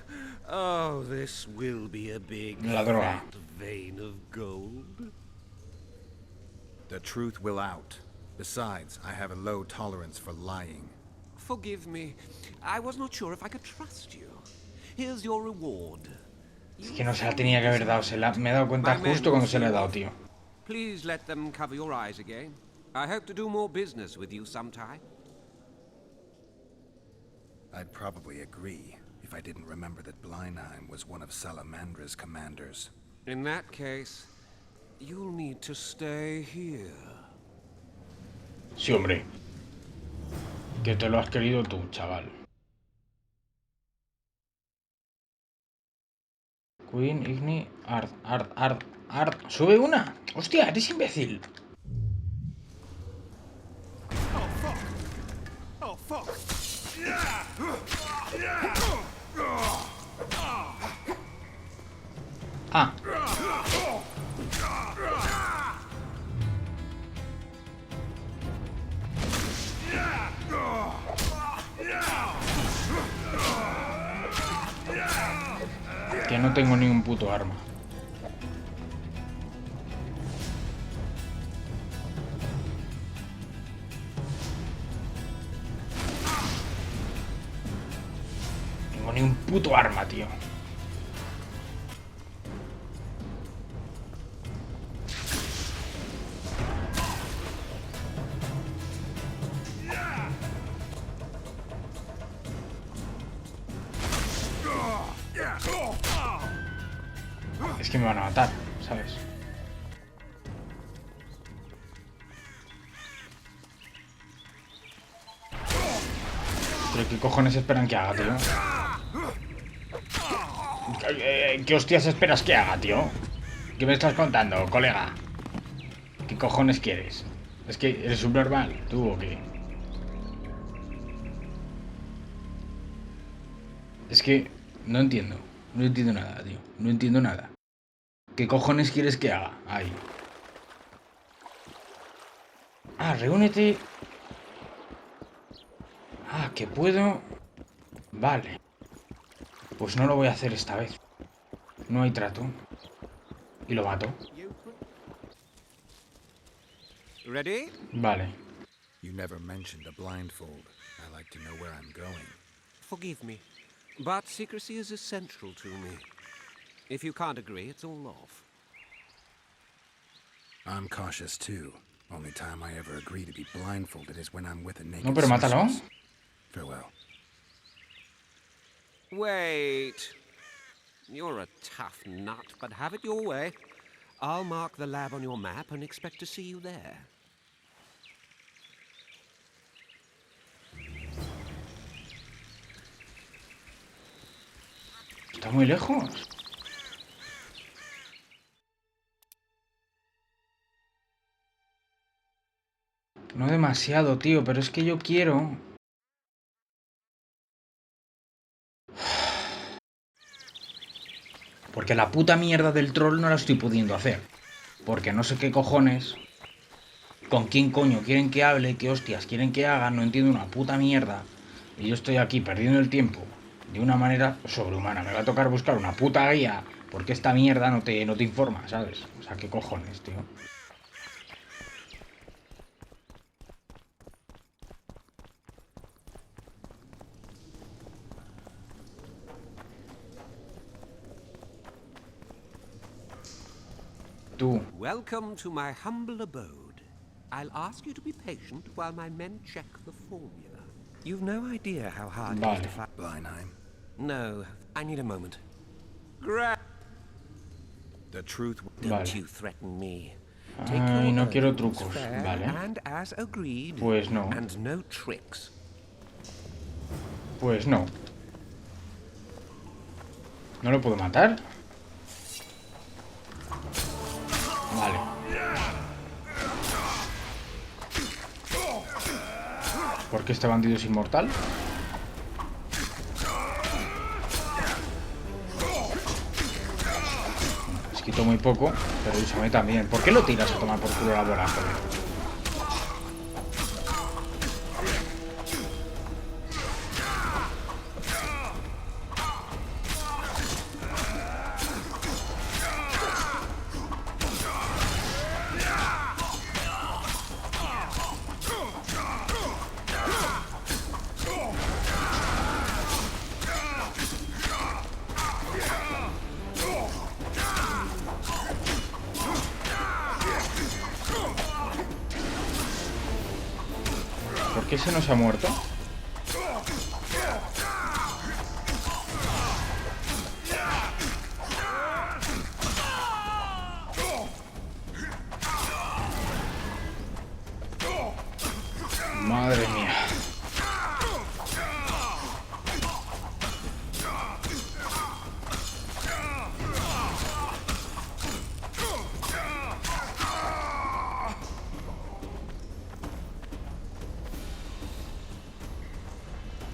[SPEAKER 5] Oh, this will be a big
[SPEAKER 4] La droga.
[SPEAKER 5] fat vein of gold.
[SPEAKER 6] The truth will out. Besides, I have a low tolerance for lying.
[SPEAKER 5] Forgive me. I was not sure if I could trust you. Here's your reward.
[SPEAKER 4] Es que no se la tenía que haber dado. Me he dado cuenta justo cuando se la he dado, tío.
[SPEAKER 5] Please let them cover your eyes again. I hope to do more business with you sometime.
[SPEAKER 6] I'd probably agree, if I didn't remember that Blindheim was one of Salamandra's commanders.
[SPEAKER 5] In that case, you'll need to stay here.
[SPEAKER 4] Sí, hombre. Que te lo has querido tú, chaval. Queen, Igni, Art. ¡Sube una! ¡Hostia, eres imbécil!
[SPEAKER 12] Oh, fuck!
[SPEAKER 4] Ah. Que no tengo ni un puto arma. No tengo ni un puto arma, tío. Es que me van a matar, ¿sabes? ¿Pero qué cojones esperan que haga, tío? ¿Qué hostias esperas que haga, tío? ¿Qué me estás contando, colega? ¿Qué cojones quieres? ¿Es que eres subnormal, tú o qué? Es que no entiendo. No entiendo nada, tío. No entiendo nada. ¿Qué cojones quieres que haga? Ahí. Ah, reúnete. Ah, que puedo. Vale. Pues no lo voy a hacer esta vez. No hay trato. Y lo mato.
[SPEAKER 5] Ready?
[SPEAKER 4] Vale.
[SPEAKER 6] You never mentioned a blindfold. I like to know where I'm going.
[SPEAKER 5] Forgive me, but secrecy is essential to me. If you can't agree, it's all off.
[SPEAKER 6] I'm cautious too. Only time I ever agree to be blindfolded is when I'm with a naked
[SPEAKER 4] No, pero mátalo.
[SPEAKER 6] sorceress. Farewell.
[SPEAKER 5] Wait. You're a tough nut, but have it your way. I'll mark the lab on your map and expect to see you there.
[SPEAKER 4] Está muy lejos. No demasiado, tío, pero es que yo quiero... Porque la puta mierda del troll no la estoy pudiendo hacer. Porque no sé qué cojones... ¿Con quién coño quieren que hable? ¿Qué hostias quieren que haga? No entiendo una puta mierda. Y yo estoy aquí perdiendo el tiempo de una manera sobrehumana. Me va a tocar buscar una puta guía porque esta mierda no te informa, ¿sabes? O sea, ¿qué cojones, tío? Tú.
[SPEAKER 5] Welcome to my humble abode. I'll ask you to be patient while my men check the formula. You've no idea how hard it is to find
[SPEAKER 6] Blindheim.
[SPEAKER 5] No, I need a moment.
[SPEAKER 6] The truth.
[SPEAKER 5] Don't you threaten me.
[SPEAKER 4] Ay, no quiero trucos. Vale.
[SPEAKER 5] And as agreed,
[SPEAKER 4] Pues no.
[SPEAKER 5] and no tricks.
[SPEAKER 4] Pues no. ¿No lo puedo matar? Vale. ¿Por qué este bandido es inmortal? Les quito muy poco, pero úsame también. ¿Por qué lo tiras a tomar por culo la bola, joder? ¿Por qué ese no se ha muerto?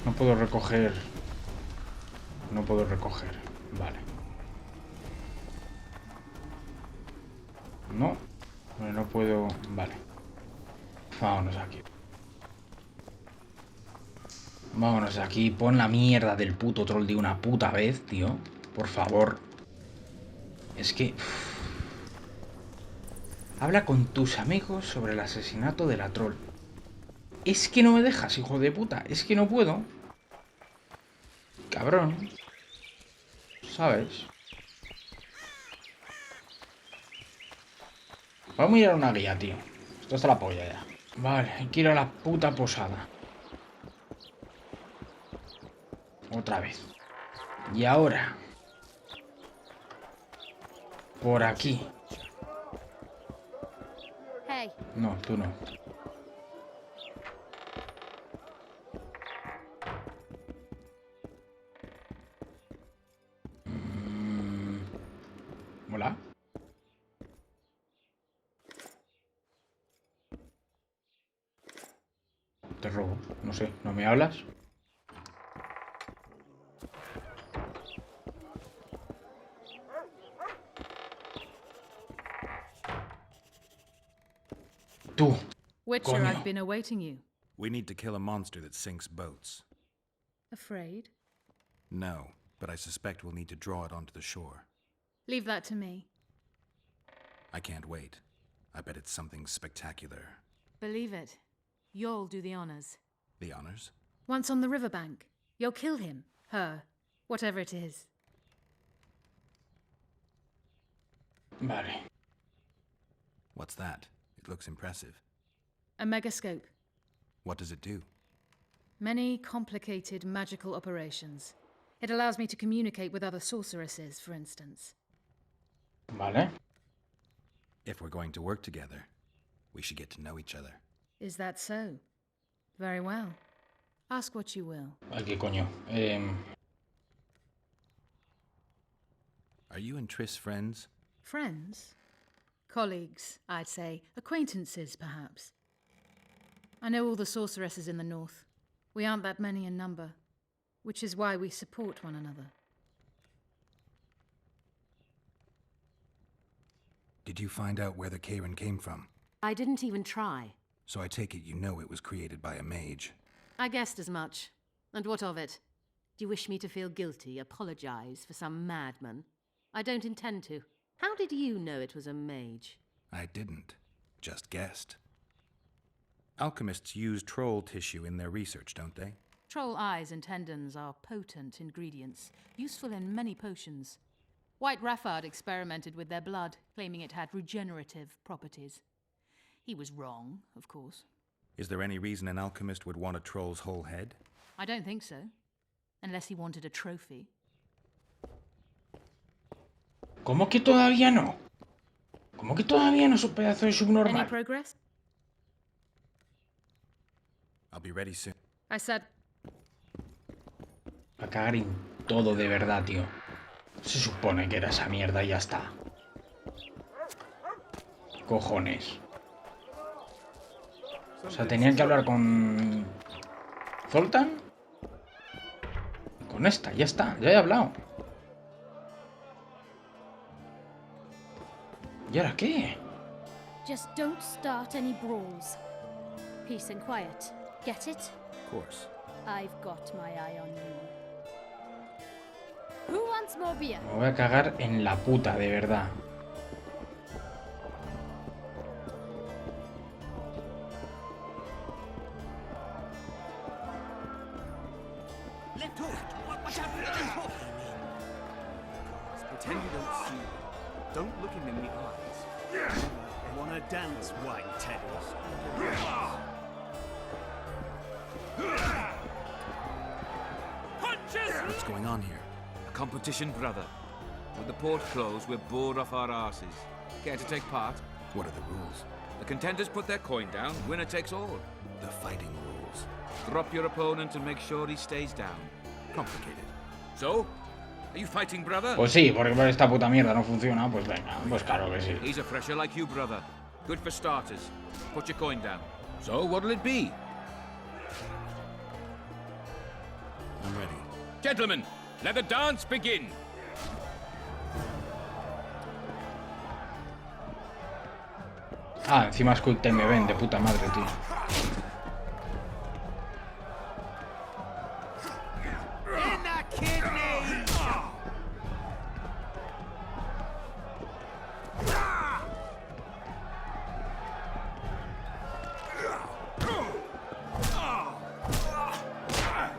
[SPEAKER 4] No puedo recoger. No puedo recoger. Vale. No. No puedo... Vale. Vámonos aquí. Vámonos aquí. Pon la mierda del puto troll de una puta vez, tío. Por favor. Es que... Habla con tus amigos sobre el asesinato de la troll. Es que no me dejas, hijo de puta. Es que no puedo. Cabrón. ¿Sabes? Vamos a mirar una guía, tío. Esto está la polla ya. Vale, hay que ir a la puta posada. Otra vez. Y ahora. Por aquí.
[SPEAKER 7] Hey.
[SPEAKER 4] No, tú no. Hola. Te robo. No sé, ¿no me hablas? Tú.
[SPEAKER 14] Witcher,
[SPEAKER 4] Coño.
[SPEAKER 14] I've been awaiting you.
[SPEAKER 6] We need to kill a monster that sinks boats.
[SPEAKER 14] Afraid?
[SPEAKER 6] No, but I suspect we'll need to draw it onto the shore.
[SPEAKER 14] Leave that to me.
[SPEAKER 6] I can't wait. I bet it's something spectacular.
[SPEAKER 14] Believe it. You'll do the honors.
[SPEAKER 6] The honors?
[SPEAKER 14] Once on the riverbank, you'll kill him, her, whatever it is.
[SPEAKER 4] Vale.
[SPEAKER 6] What's that? It looks impressive.
[SPEAKER 14] A megascope.
[SPEAKER 6] What does it do?
[SPEAKER 14] Many complicated magical operations. It allows me to communicate with other sorceresses, for instance.
[SPEAKER 4] Vale.
[SPEAKER 6] If we're going to work together, we should get to know each other.
[SPEAKER 14] Is that so? Very well. Ask what you will.
[SPEAKER 4] Aquí, coño.
[SPEAKER 6] Are you and Triss friends?
[SPEAKER 14] Friends? Colleagues, I'd say. Acquaintances, perhaps. I know all the sorceresses in the north. We aren't that many in number, which is why we support one another.
[SPEAKER 6] Did you find out where the Karen came from?
[SPEAKER 15] I didn't even try.
[SPEAKER 6] So I take it you know it was created by a mage.
[SPEAKER 15] I guessed as much. And what of it? Do you wish me to feel guilty, apologize for some madman? I don't intend to. How did you know it was a mage?
[SPEAKER 6] I didn't. Just guessed. Alchemists use troll tissue in their research, don't they?
[SPEAKER 14] Troll eyes and tendons are potent ingredients, useful in many potions. White Raffard experimented with their blood, claiming it had regenerative properties. He was wrong, of course.
[SPEAKER 6] Is there any reason an alchemist would want a troll's whole head?
[SPEAKER 14] I don't think so. Unless he wanted a trophy.
[SPEAKER 4] ¿Cómo que todavía no? ¿Cómo que todavía no es un pedazo de subnormal?
[SPEAKER 14] Any progress?
[SPEAKER 6] I'll be ready soon.
[SPEAKER 14] I said...
[SPEAKER 4] A cagar en todo de verdad, tío. Se supone que era esa mierda y ya está. Cojones. O sea, tenían que hablar con... ¿Zoltan? Con esta, ya está, ya he hablado. ¿Y ahora qué?
[SPEAKER 7] Just don't start any brawls. Peace and quiet. Get it?
[SPEAKER 6] Of course.
[SPEAKER 7] I've got my eye on you. Who wants more beer?
[SPEAKER 4] Me voy a cagar en la puta, de verdad.
[SPEAKER 2] Pretend you don't see me. Don't look him in the eyes. Wanna dance, white tails?
[SPEAKER 6] What's going on here?
[SPEAKER 16] A competition, brother. With the port closed, we're bored off our arses. Care to take part?
[SPEAKER 6] What are the rules?
[SPEAKER 16] The contenders put their coin down, winner takes all.
[SPEAKER 6] The fighting rules.
[SPEAKER 16] Drop your opponent and make sure he stays down.
[SPEAKER 6] Complicated.
[SPEAKER 16] So? Are you fighting, brother?
[SPEAKER 4] Pues sí, porque por esta puta mierda no funciona, pues venga, pues claro que sí.
[SPEAKER 16] He's a fresher like you, brother. Good for starters. Put your coin down. So, what'll it be? Gentlemen, let the dance begin.
[SPEAKER 4] Ah, encima es Quick Time Event, de puta madre, tío.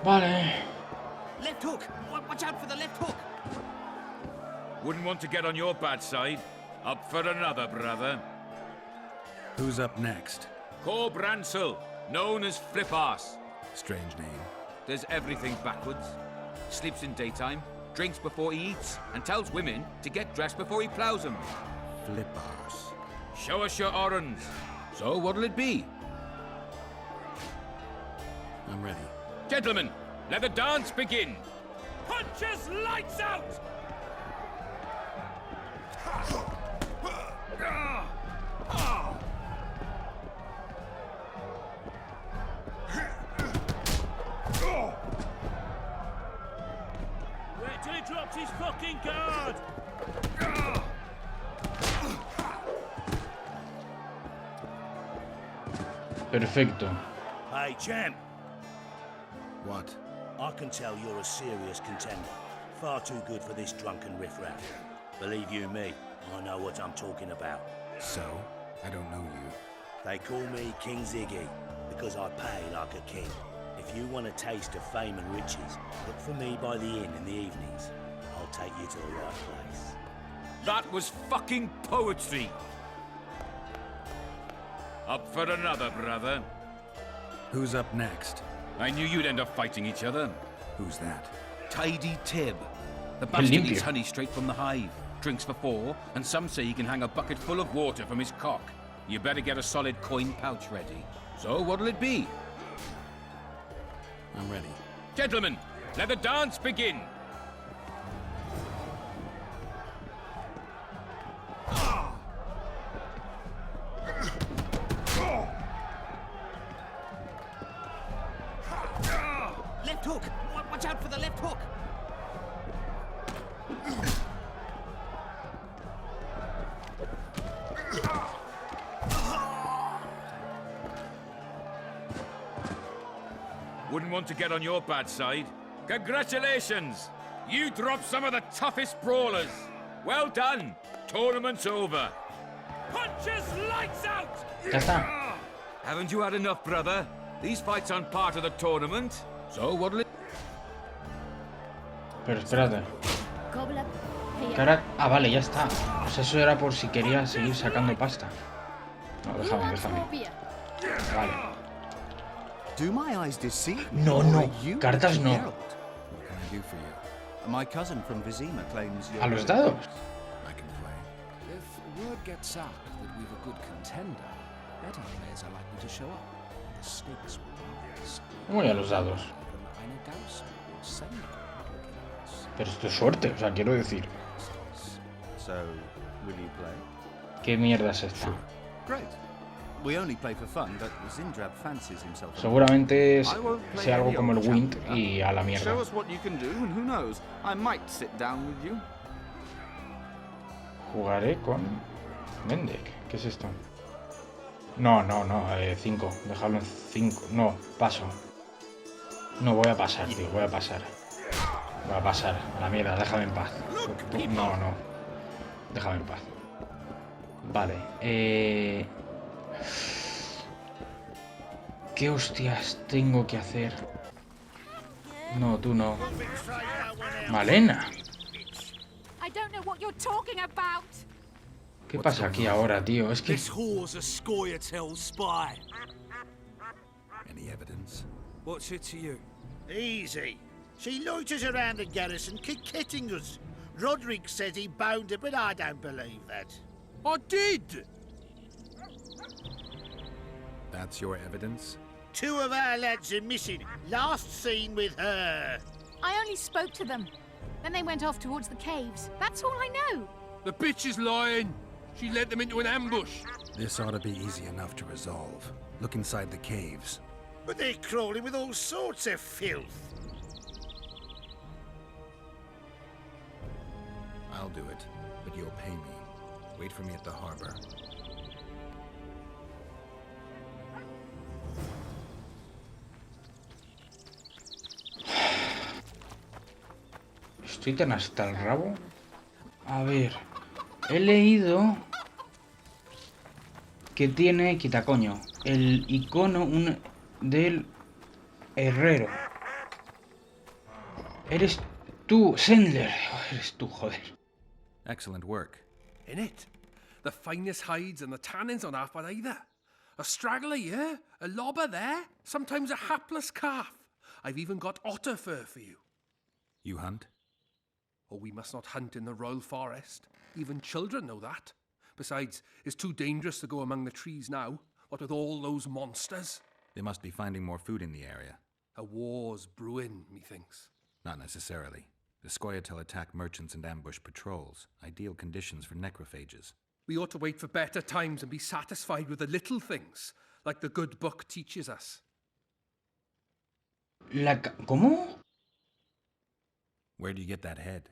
[SPEAKER 4] Vale.
[SPEAKER 16] Left hook! Watch out for the left hook! Wouldn't want to get on your bad side. Up for another, brother.
[SPEAKER 6] Who's up next?
[SPEAKER 16] Cor Bransel, known as Flip-Arse.
[SPEAKER 6] Strange name.
[SPEAKER 16] Does everything backwards. Sleeps in daytime, drinks before he eats, and tells women to get dressed before he plows them.
[SPEAKER 6] Flip-Arse.
[SPEAKER 16] Show us your orans. So what'll it be?
[SPEAKER 6] I'm ready.
[SPEAKER 16] Gentlemen, let the dance begin. Punches lights out!
[SPEAKER 2] Wait till he drops his fucking guard!
[SPEAKER 4] Perfecto.
[SPEAKER 2] Hey, champ.
[SPEAKER 6] What?
[SPEAKER 2] I can tell you're a serious contender. Far too good for this drunken riffraff. Believe you me, I know what I'm talking about.
[SPEAKER 6] So? I don't know you.
[SPEAKER 2] They call me King Ziggy, because I pay like a king. If you want a taste of fame and riches, look for me by the inn in the evenings. I'll take you to the right place.
[SPEAKER 16] That was fucking poetry. Up for another, brother.
[SPEAKER 6] Who's up next?
[SPEAKER 16] I knew you'd end up fighting each other.
[SPEAKER 6] Who's that?
[SPEAKER 16] Tidy Tib. The bastard eats honey straight from the hive. Drinks for 4, and some say he can hang a bucket full of water from his cock. You better get a solid coin pouch ready. So what'll it be?
[SPEAKER 6] I'm ready.
[SPEAKER 16] Gentlemen, let the dance begin.
[SPEAKER 2] Left hook! Watch out for the left hook!
[SPEAKER 16] Wouldn't want to get on your bad side. Congratulations! You dropped some of the toughest brawlers. Well done. Tournament's over. Punches lights out!
[SPEAKER 4] Ya está.
[SPEAKER 16] Haven't you had enough, brother? These fights aren't part of the tournament. So what'll it...
[SPEAKER 4] Pero espérate. Que ahora... Ah, vale, ya está. Pues eso era por si quería seguir sacando pasta. No, déjame. Vale.
[SPEAKER 10] Do my eyes deceive me?
[SPEAKER 4] No,
[SPEAKER 10] Or
[SPEAKER 4] no.
[SPEAKER 10] are you
[SPEAKER 4] Cartas no.
[SPEAKER 10] Geralt? What can I do for you? My cousin from Vizima claims you're...
[SPEAKER 4] ¿A los dados?
[SPEAKER 6] I can play.
[SPEAKER 17] If word gets out that we've a good contender, better players are likely to show up. The stakes will rise.
[SPEAKER 4] ¿Cómo a los dados? Pero esto es suerte, o sea, quiero decir.
[SPEAKER 10] So, will you play?
[SPEAKER 4] ¿Qué mierda es esta?
[SPEAKER 10] Great. We only play for fun, but Zindrab fancies himself.
[SPEAKER 4] Seguramente sea algo como el Wind y a la mierda.
[SPEAKER 18] Show us what you can do, and who knows, I might sit down with you.
[SPEAKER 4] Jugaré con Mendek. ¿Qué es esto? No, 5. Dejarlo en 5. No, paso. No, voy a pasar, tío, voy a pasar. Voy a pasar. A la mierda, déjame en paz. No. Déjame en paz. Vale, ¿qué hostias tengo que hacer? No, tú no. Malena. ¿Qué pasa aquí ahora, tío? Es que...
[SPEAKER 6] Any evidence?
[SPEAKER 2] What's it to you?
[SPEAKER 11] Easy. She loiters around the garrison, kick-kitting us. Roderick says he bound her, but I don't believe that.
[SPEAKER 2] I did!
[SPEAKER 6] That's your evidence?
[SPEAKER 11] 2 of our lads are missing. Last seen with her.
[SPEAKER 14] I only spoke to them. Then they went off towards the caves. That's all I know.
[SPEAKER 2] The bitch is lying. She led them into an ambush.
[SPEAKER 6] This ought to be easy enough to resolve. Look inside the caves.
[SPEAKER 11] But they're crawling with all sorts of filth.
[SPEAKER 6] I'll do it, but you'll pay me. Wait for me at the harbor.
[SPEAKER 4] Estoy tan hasta el rabo. A ver, he leído que tiene, quitacoño, el icono del herrero. Eres tú, Sendler. Eres tú, joder.
[SPEAKER 6] Excellent work.
[SPEAKER 2] In it, the finest hides and the tannins on half by either. A straggler here, a lobber there, sometimes a hapless calf. I've even got otter fur for you.
[SPEAKER 6] You hunt?
[SPEAKER 2] Oh, we must not hunt in the royal forest. Even children know that. Besides, it's too dangerous to go among the trees now, what with all those monsters.
[SPEAKER 6] They must be finding more food in the area.
[SPEAKER 2] A war's brewing, methinks.
[SPEAKER 6] Not necessarily. The Scoia'tael attack merchants and ambush patrols. Ideal conditions for necrophages.
[SPEAKER 2] We ought to wait for better times and be satisfied with the little things, like the good book teaches us.
[SPEAKER 4] ¿Cómo?
[SPEAKER 6] Where do you get that head?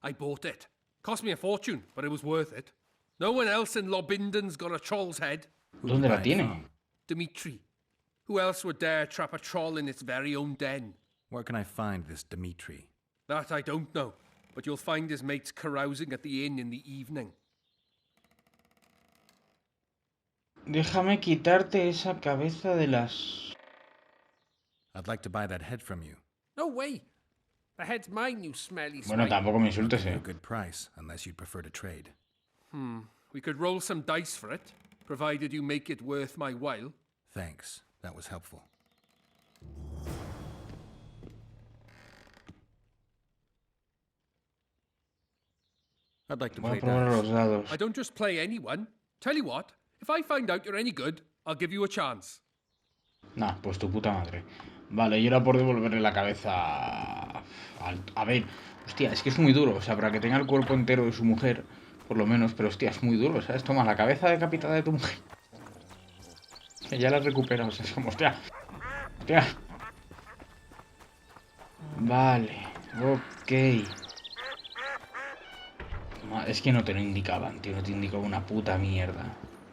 [SPEAKER 2] I bought it. Cost me a fortune, but it was worth it. No one else in Lobinden's got a troll's head.
[SPEAKER 4] ¿Dónde la tiene?
[SPEAKER 2] Dimitri. Who else would dare trap a troll in its very own den?
[SPEAKER 6] Where can I find this Dimitri?
[SPEAKER 2] That I don't know, but you'll find his mates carousing at the inn in the evening.
[SPEAKER 4] Déjame quitarte esa cabeza de las...
[SPEAKER 6] I'd like to buy that head from you.
[SPEAKER 2] No way. The head's mine, you smelly swine.
[SPEAKER 4] Bueno, tampoco me insultes,
[SPEAKER 6] A good price, unless you'd prefer to trade.
[SPEAKER 2] We could roll some dice for it, provided you make it worth my while.
[SPEAKER 6] Thanks. That was helpful. I'd like to play dice.
[SPEAKER 2] I don't just play anyone. Tell you what, if I find out you're any good, I'll give you a chance.
[SPEAKER 4] Nah, pues tu puta madre. Vale, y era por devolverle la cabeza... A ver, hostia, es que es muy duro. O sea, para que tenga el cuerpo entero de su mujer, por lo menos, pero hostia, es muy duro, ¿sabes? Toma la cabeza decapitada de tu mujer. Que ya la recupera, o sea, es como, hostia. Hostia. Vale, ok. Es que no te lo indicaban, tío, no te indicaba una puta mierda.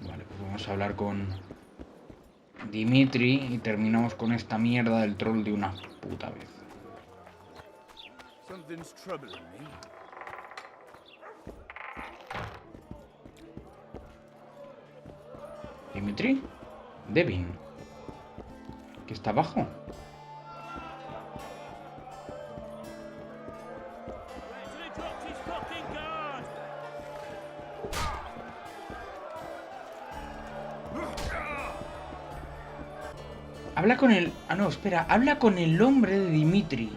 [SPEAKER 4] Vale, pues vamos a hablar con Dimitri y terminamos con esta mierda del troll de una puta vez.
[SPEAKER 19] Something's troubling me.
[SPEAKER 4] ¿Dimitri? Devin. ¿Que está abajo? Habla con el... Ah, no, espera. Habla con el hombre de Dimitri.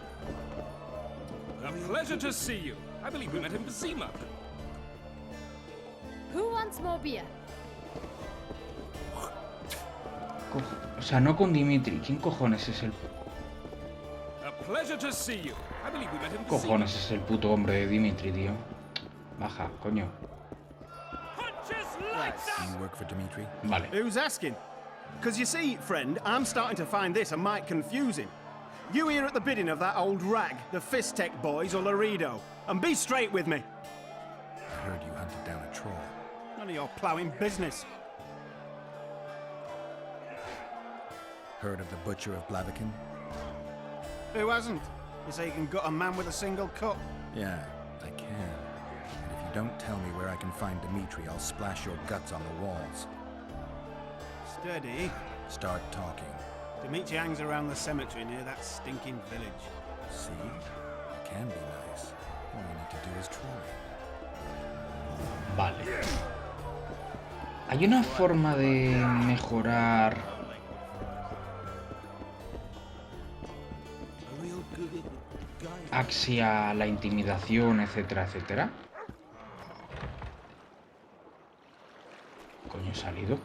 [SPEAKER 19] A pleasure to see you. I believe we met in Basima.
[SPEAKER 7] Who wants more beer?
[SPEAKER 4] O sea, no con Dimitri. ¿Quién cojones es el...
[SPEAKER 19] A pleasure to see you. I believe we met in Basima.
[SPEAKER 4] cojones es el puto hombre de Dimitri, tío? Baja, coño.
[SPEAKER 6] You work for Dimitri?
[SPEAKER 4] Vale.
[SPEAKER 20] Who's asking? Because you see, friend, I'm starting to find this a mite confusing. You here at the bidding of that old rag, the Fistech boys or Laredo, and be straight with me.
[SPEAKER 6] I heard you hunted down a troll.
[SPEAKER 20] None of your ploughing business.
[SPEAKER 6] Heard of the Butcher of Blaviken?
[SPEAKER 20] Who hasn't? You say you can gut a man with a single cut?
[SPEAKER 6] Yeah, I can. And if you don't tell me where I can find Dimitri, I'll splash your guts on the walls.
[SPEAKER 20] Steady.
[SPEAKER 6] Start talking.
[SPEAKER 20] Dimitri hangs around the cemetery near that stinking village.
[SPEAKER 6] See? I can be nice. All you need to do is try.
[SPEAKER 4] Vale. Hay una forma de mejorar... hacia la intimidación, etcétera, etcétera. Coño, he salido.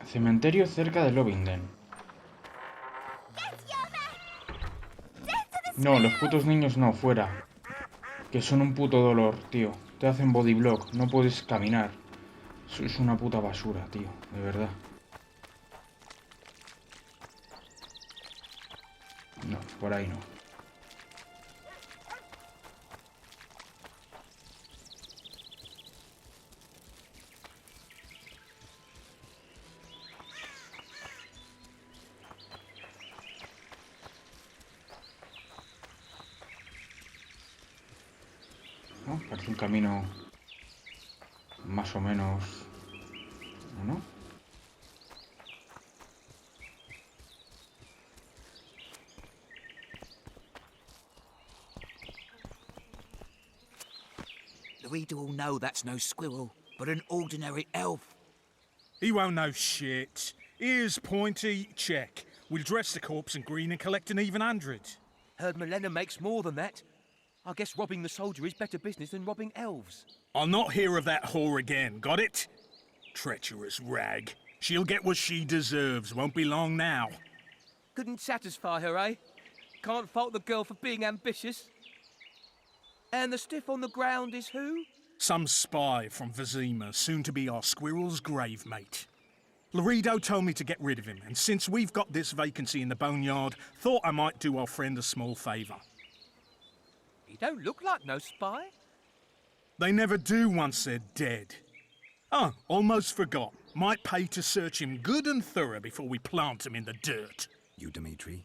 [SPEAKER 4] Cementerio cerca de Lovinden. No, los putos niños no, fuera. Que son un puto dolor, tío. Te hacen bodyblock, no puedes caminar. Eso es una puta basura, tío, de verdad. No, por ahí no. ¿No? Parece un camino más o menos... ¿no?
[SPEAKER 2] The reader will know that's no squirrel, but an ordinary elf.
[SPEAKER 19] He won't know shit. Here's Pointy, check. We'll dress the corpse in green and collect an even 100.
[SPEAKER 2] Heard Milena makes more than that. I guess robbing the soldier is better business than robbing elves.
[SPEAKER 19] I'll not hear of that whore again, got it? Treacherous rag. She'll get what she deserves, won't be long now.
[SPEAKER 2] Couldn't satisfy her, eh? Can't fault the girl for being ambitious. And the stiff on the ground is who?
[SPEAKER 19] Some spy from Vizima, soon to be our squirrel's grave mate. Laredo told me to get rid of him, and since we've got this vacancy in the boneyard, thought I might do our friend a small favour.
[SPEAKER 2] He don't look like no spy.
[SPEAKER 19] They never do once they're dead. Oh, almost forgot. Might pay to search him good and thorough before we plant him in the dirt.
[SPEAKER 6] You, Dimitri?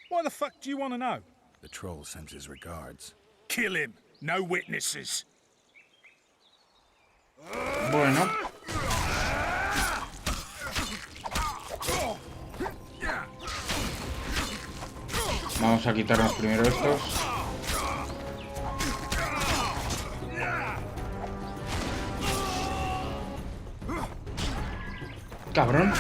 [SPEAKER 19] Why the fuck do you want to know?
[SPEAKER 6] The troll sends his regards.
[SPEAKER 19] Kill him. No witnesses.
[SPEAKER 4] Bueno. Vamos a quitarnos primero estos. Cabrón.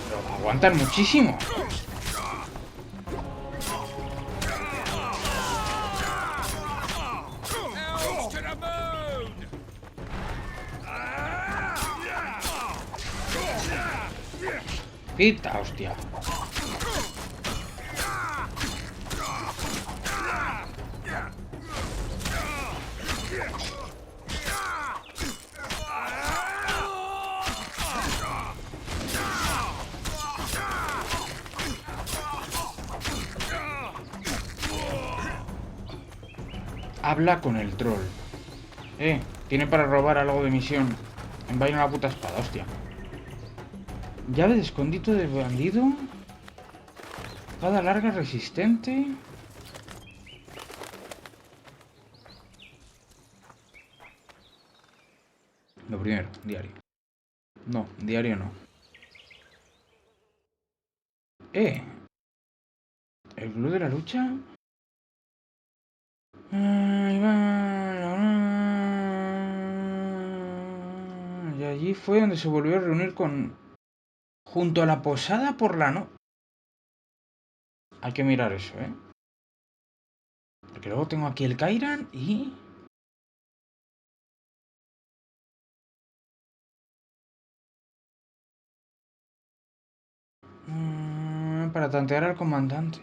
[SPEAKER 4] Pero aguantan muchísimo. Quita, hostia. Habla con el troll. Tiene para robar algo de misión. Envaina la puta espada, hostia. Llave de escondite del bandido. Espada larga resistente. Lo primero, diario. No, diario no. El club de la lucha. Y allí fue donde se volvió a reunir junto a la posada por la noche. Hay que mirar eso, Porque luego tengo aquí el Kairan y... para tantear al comandante.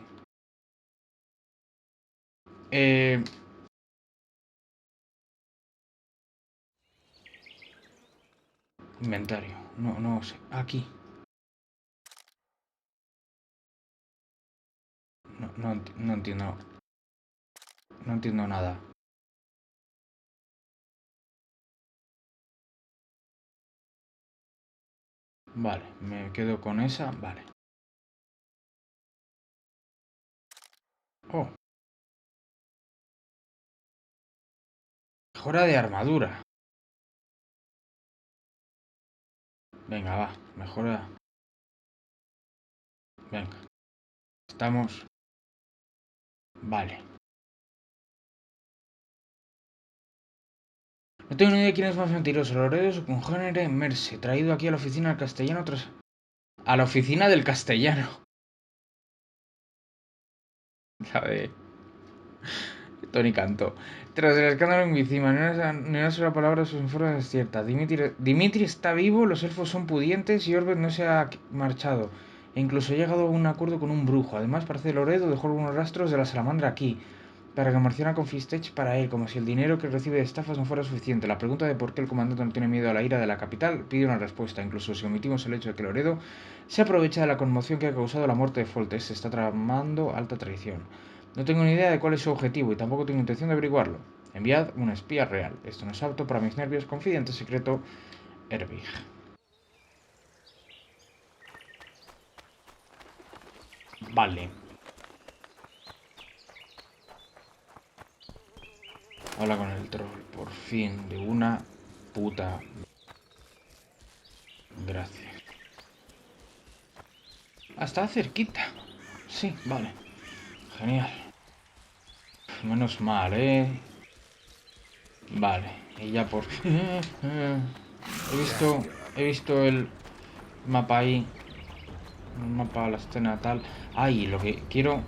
[SPEAKER 4] Inventario. No sé. Aquí. No entiendo. No entiendo nada. Vale, me quedo con esa. Vale. Oh. Mejora de armadura. Venga, va. Mejora. Venga. Estamos. Vale. No tengo ni idea de quién es más mentiroso, Loredo o su congénere Merce, traído aquí a la oficina del castellano tras... A la oficina del castellano. La de... Tony Cantó. Tras el escándalo en Vizima, ni una sola palabra de sus informes es cierta. Dimitri está vivo, los elfos son pudientes y Orbet no se ha marchado. E incluso ha llegado a un acuerdo con un brujo. Además, parece que Loredo dejó algunos rastros de la salamandra aquí. para que Marciana con Fistech para él, como si el dinero que recibe de estafas no fuera suficiente. La pregunta de por qué el comandante no tiene miedo a la ira de la capital pide una respuesta, incluso si omitimos el hecho de que Loredo se aprovecha de la conmoción que ha causado la muerte de Foltes. Se está tramando alta traición. No tengo ni idea de cuál es su objetivo y tampoco tengo intención de averiguarlo. Enviad un espía real. Esto no es apto para mis nervios. Confidente secreto, Ervig. Vale. Habla con el troll, por fin, de una puta. Gracias. Está cerquita. Sí, vale. Genial. Menos mal, ¿eh? Vale, y ya por fin. He visto el mapa ahí. El mapa, la escena tal. Ay, lo que quiero.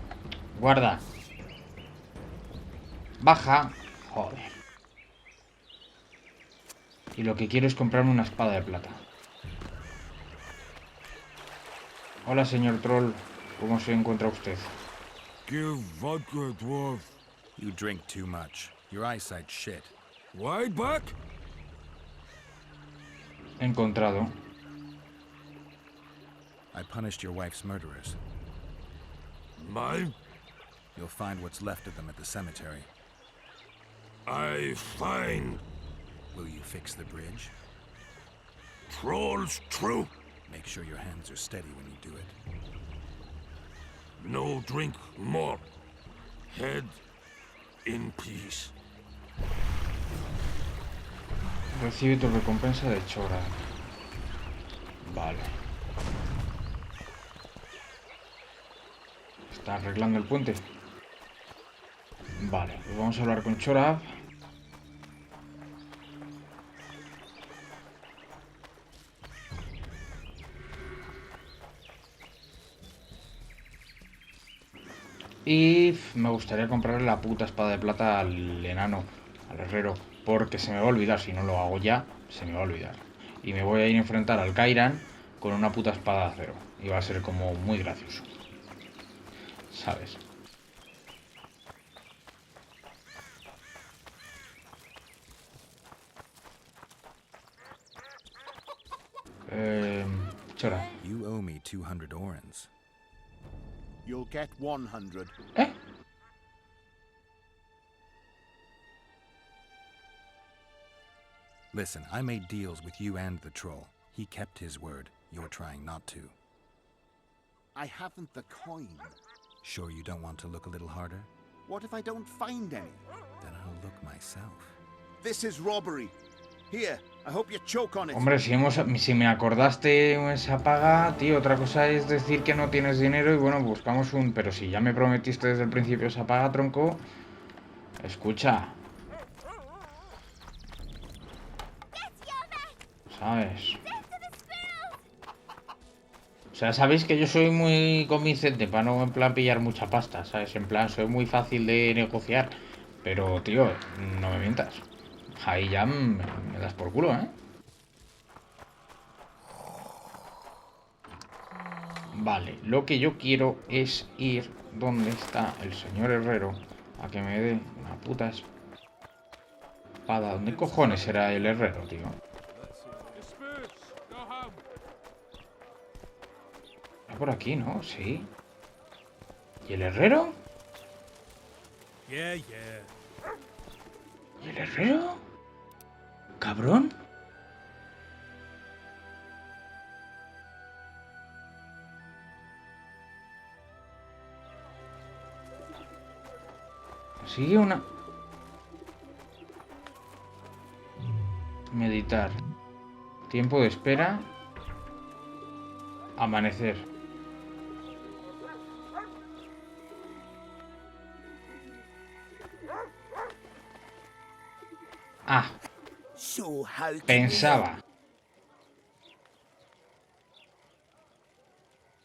[SPEAKER 4] Guarda. Baja. Joder. Y lo que quiero es comprarme una espada de plata. Hola, señor troll. ¿Cómo se encuentra usted?
[SPEAKER 6] Give vodka, dwarf. You drink too much. Your eyesight's shit. Wide back?
[SPEAKER 4] Encontrado.
[SPEAKER 6] I punished your wife's murderers.
[SPEAKER 1] Mine?
[SPEAKER 6] You'll find what's left of them at the cemetery.
[SPEAKER 1] I find.
[SPEAKER 6] Will you fix the bridge?
[SPEAKER 1] Trolls true.
[SPEAKER 6] Make sure your hands are steady when you do it.
[SPEAKER 1] No drink more. Head in peace.
[SPEAKER 4] Recibe tu recompensa de chora. Vale. Está arreglando el puente. Vale, pues vamos a hablar con Chorab. Y me gustaría comprarle la puta espada de plata al enano, al herrero, porque se me va a olvidar, si no lo hago ya, se me va a olvidar. Y me voy a ir a enfrentar al Kairan con una puta espada de acero. Y va a ser como muy gracioso. ¿Sabes? Chora.
[SPEAKER 6] You owe me 200 orens.
[SPEAKER 12] You'll get 100.
[SPEAKER 6] Listen, I made deals with you and the troll. He kept his word. You're trying not to.
[SPEAKER 12] I haven't the coin.
[SPEAKER 6] Sure you don't want to look a little harder?
[SPEAKER 12] What if I don't find any?
[SPEAKER 6] Then I'll look myself.
[SPEAKER 12] This is robbery. Here, I hope you choke on it.
[SPEAKER 4] Hombre, si me acordaste esa paga, tío, otra cosa es decir que no tienes dinero y bueno, buscamos un... Pero si ya me prometiste desde el principio esa paga, tronco... Escucha. ¿Sabes? O sea, sabéis que yo soy muy convincente para no en plan pillar mucha pasta, ¿sabes? En plan, soy muy fácil de negociar. Pero, tío, no me mientas. Ahí ya me das por culo, ¿eh? Vale, lo que yo quiero es ir donde está el señor herrero a que me dé una puta espada. ¿Dónde cojones será el herrero, tío? Está por aquí, ¿no? Sí. ¿Y el herrero? ¿Y el herrero? ¿Cabrón? Sigue una... Meditar. Tiempo de espera. Amanecer. Ah. Pensaba.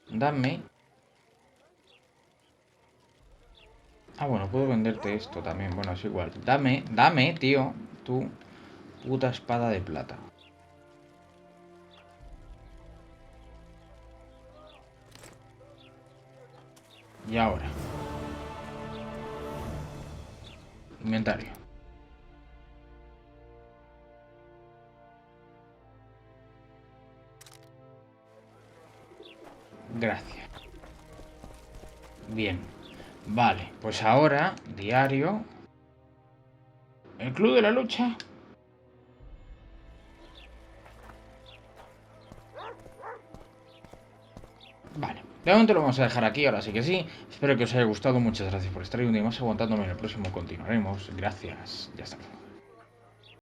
[SPEAKER 4] Dame. Ah, bueno, puedo venderte esto también. Bueno, es igual. Dame, tío, tu puta espada de plata. Y ahora. Inventario. Gracias. Bien. Vale, pues ahora, diario. El club de la lucha. Vale, de momento lo vamos a dejar aquí, ahora sí que sí. Espero que os haya gustado, muchas gracias por estar ahí un día más aguantándome. En el próximo continuaremos. Gracias, ya está.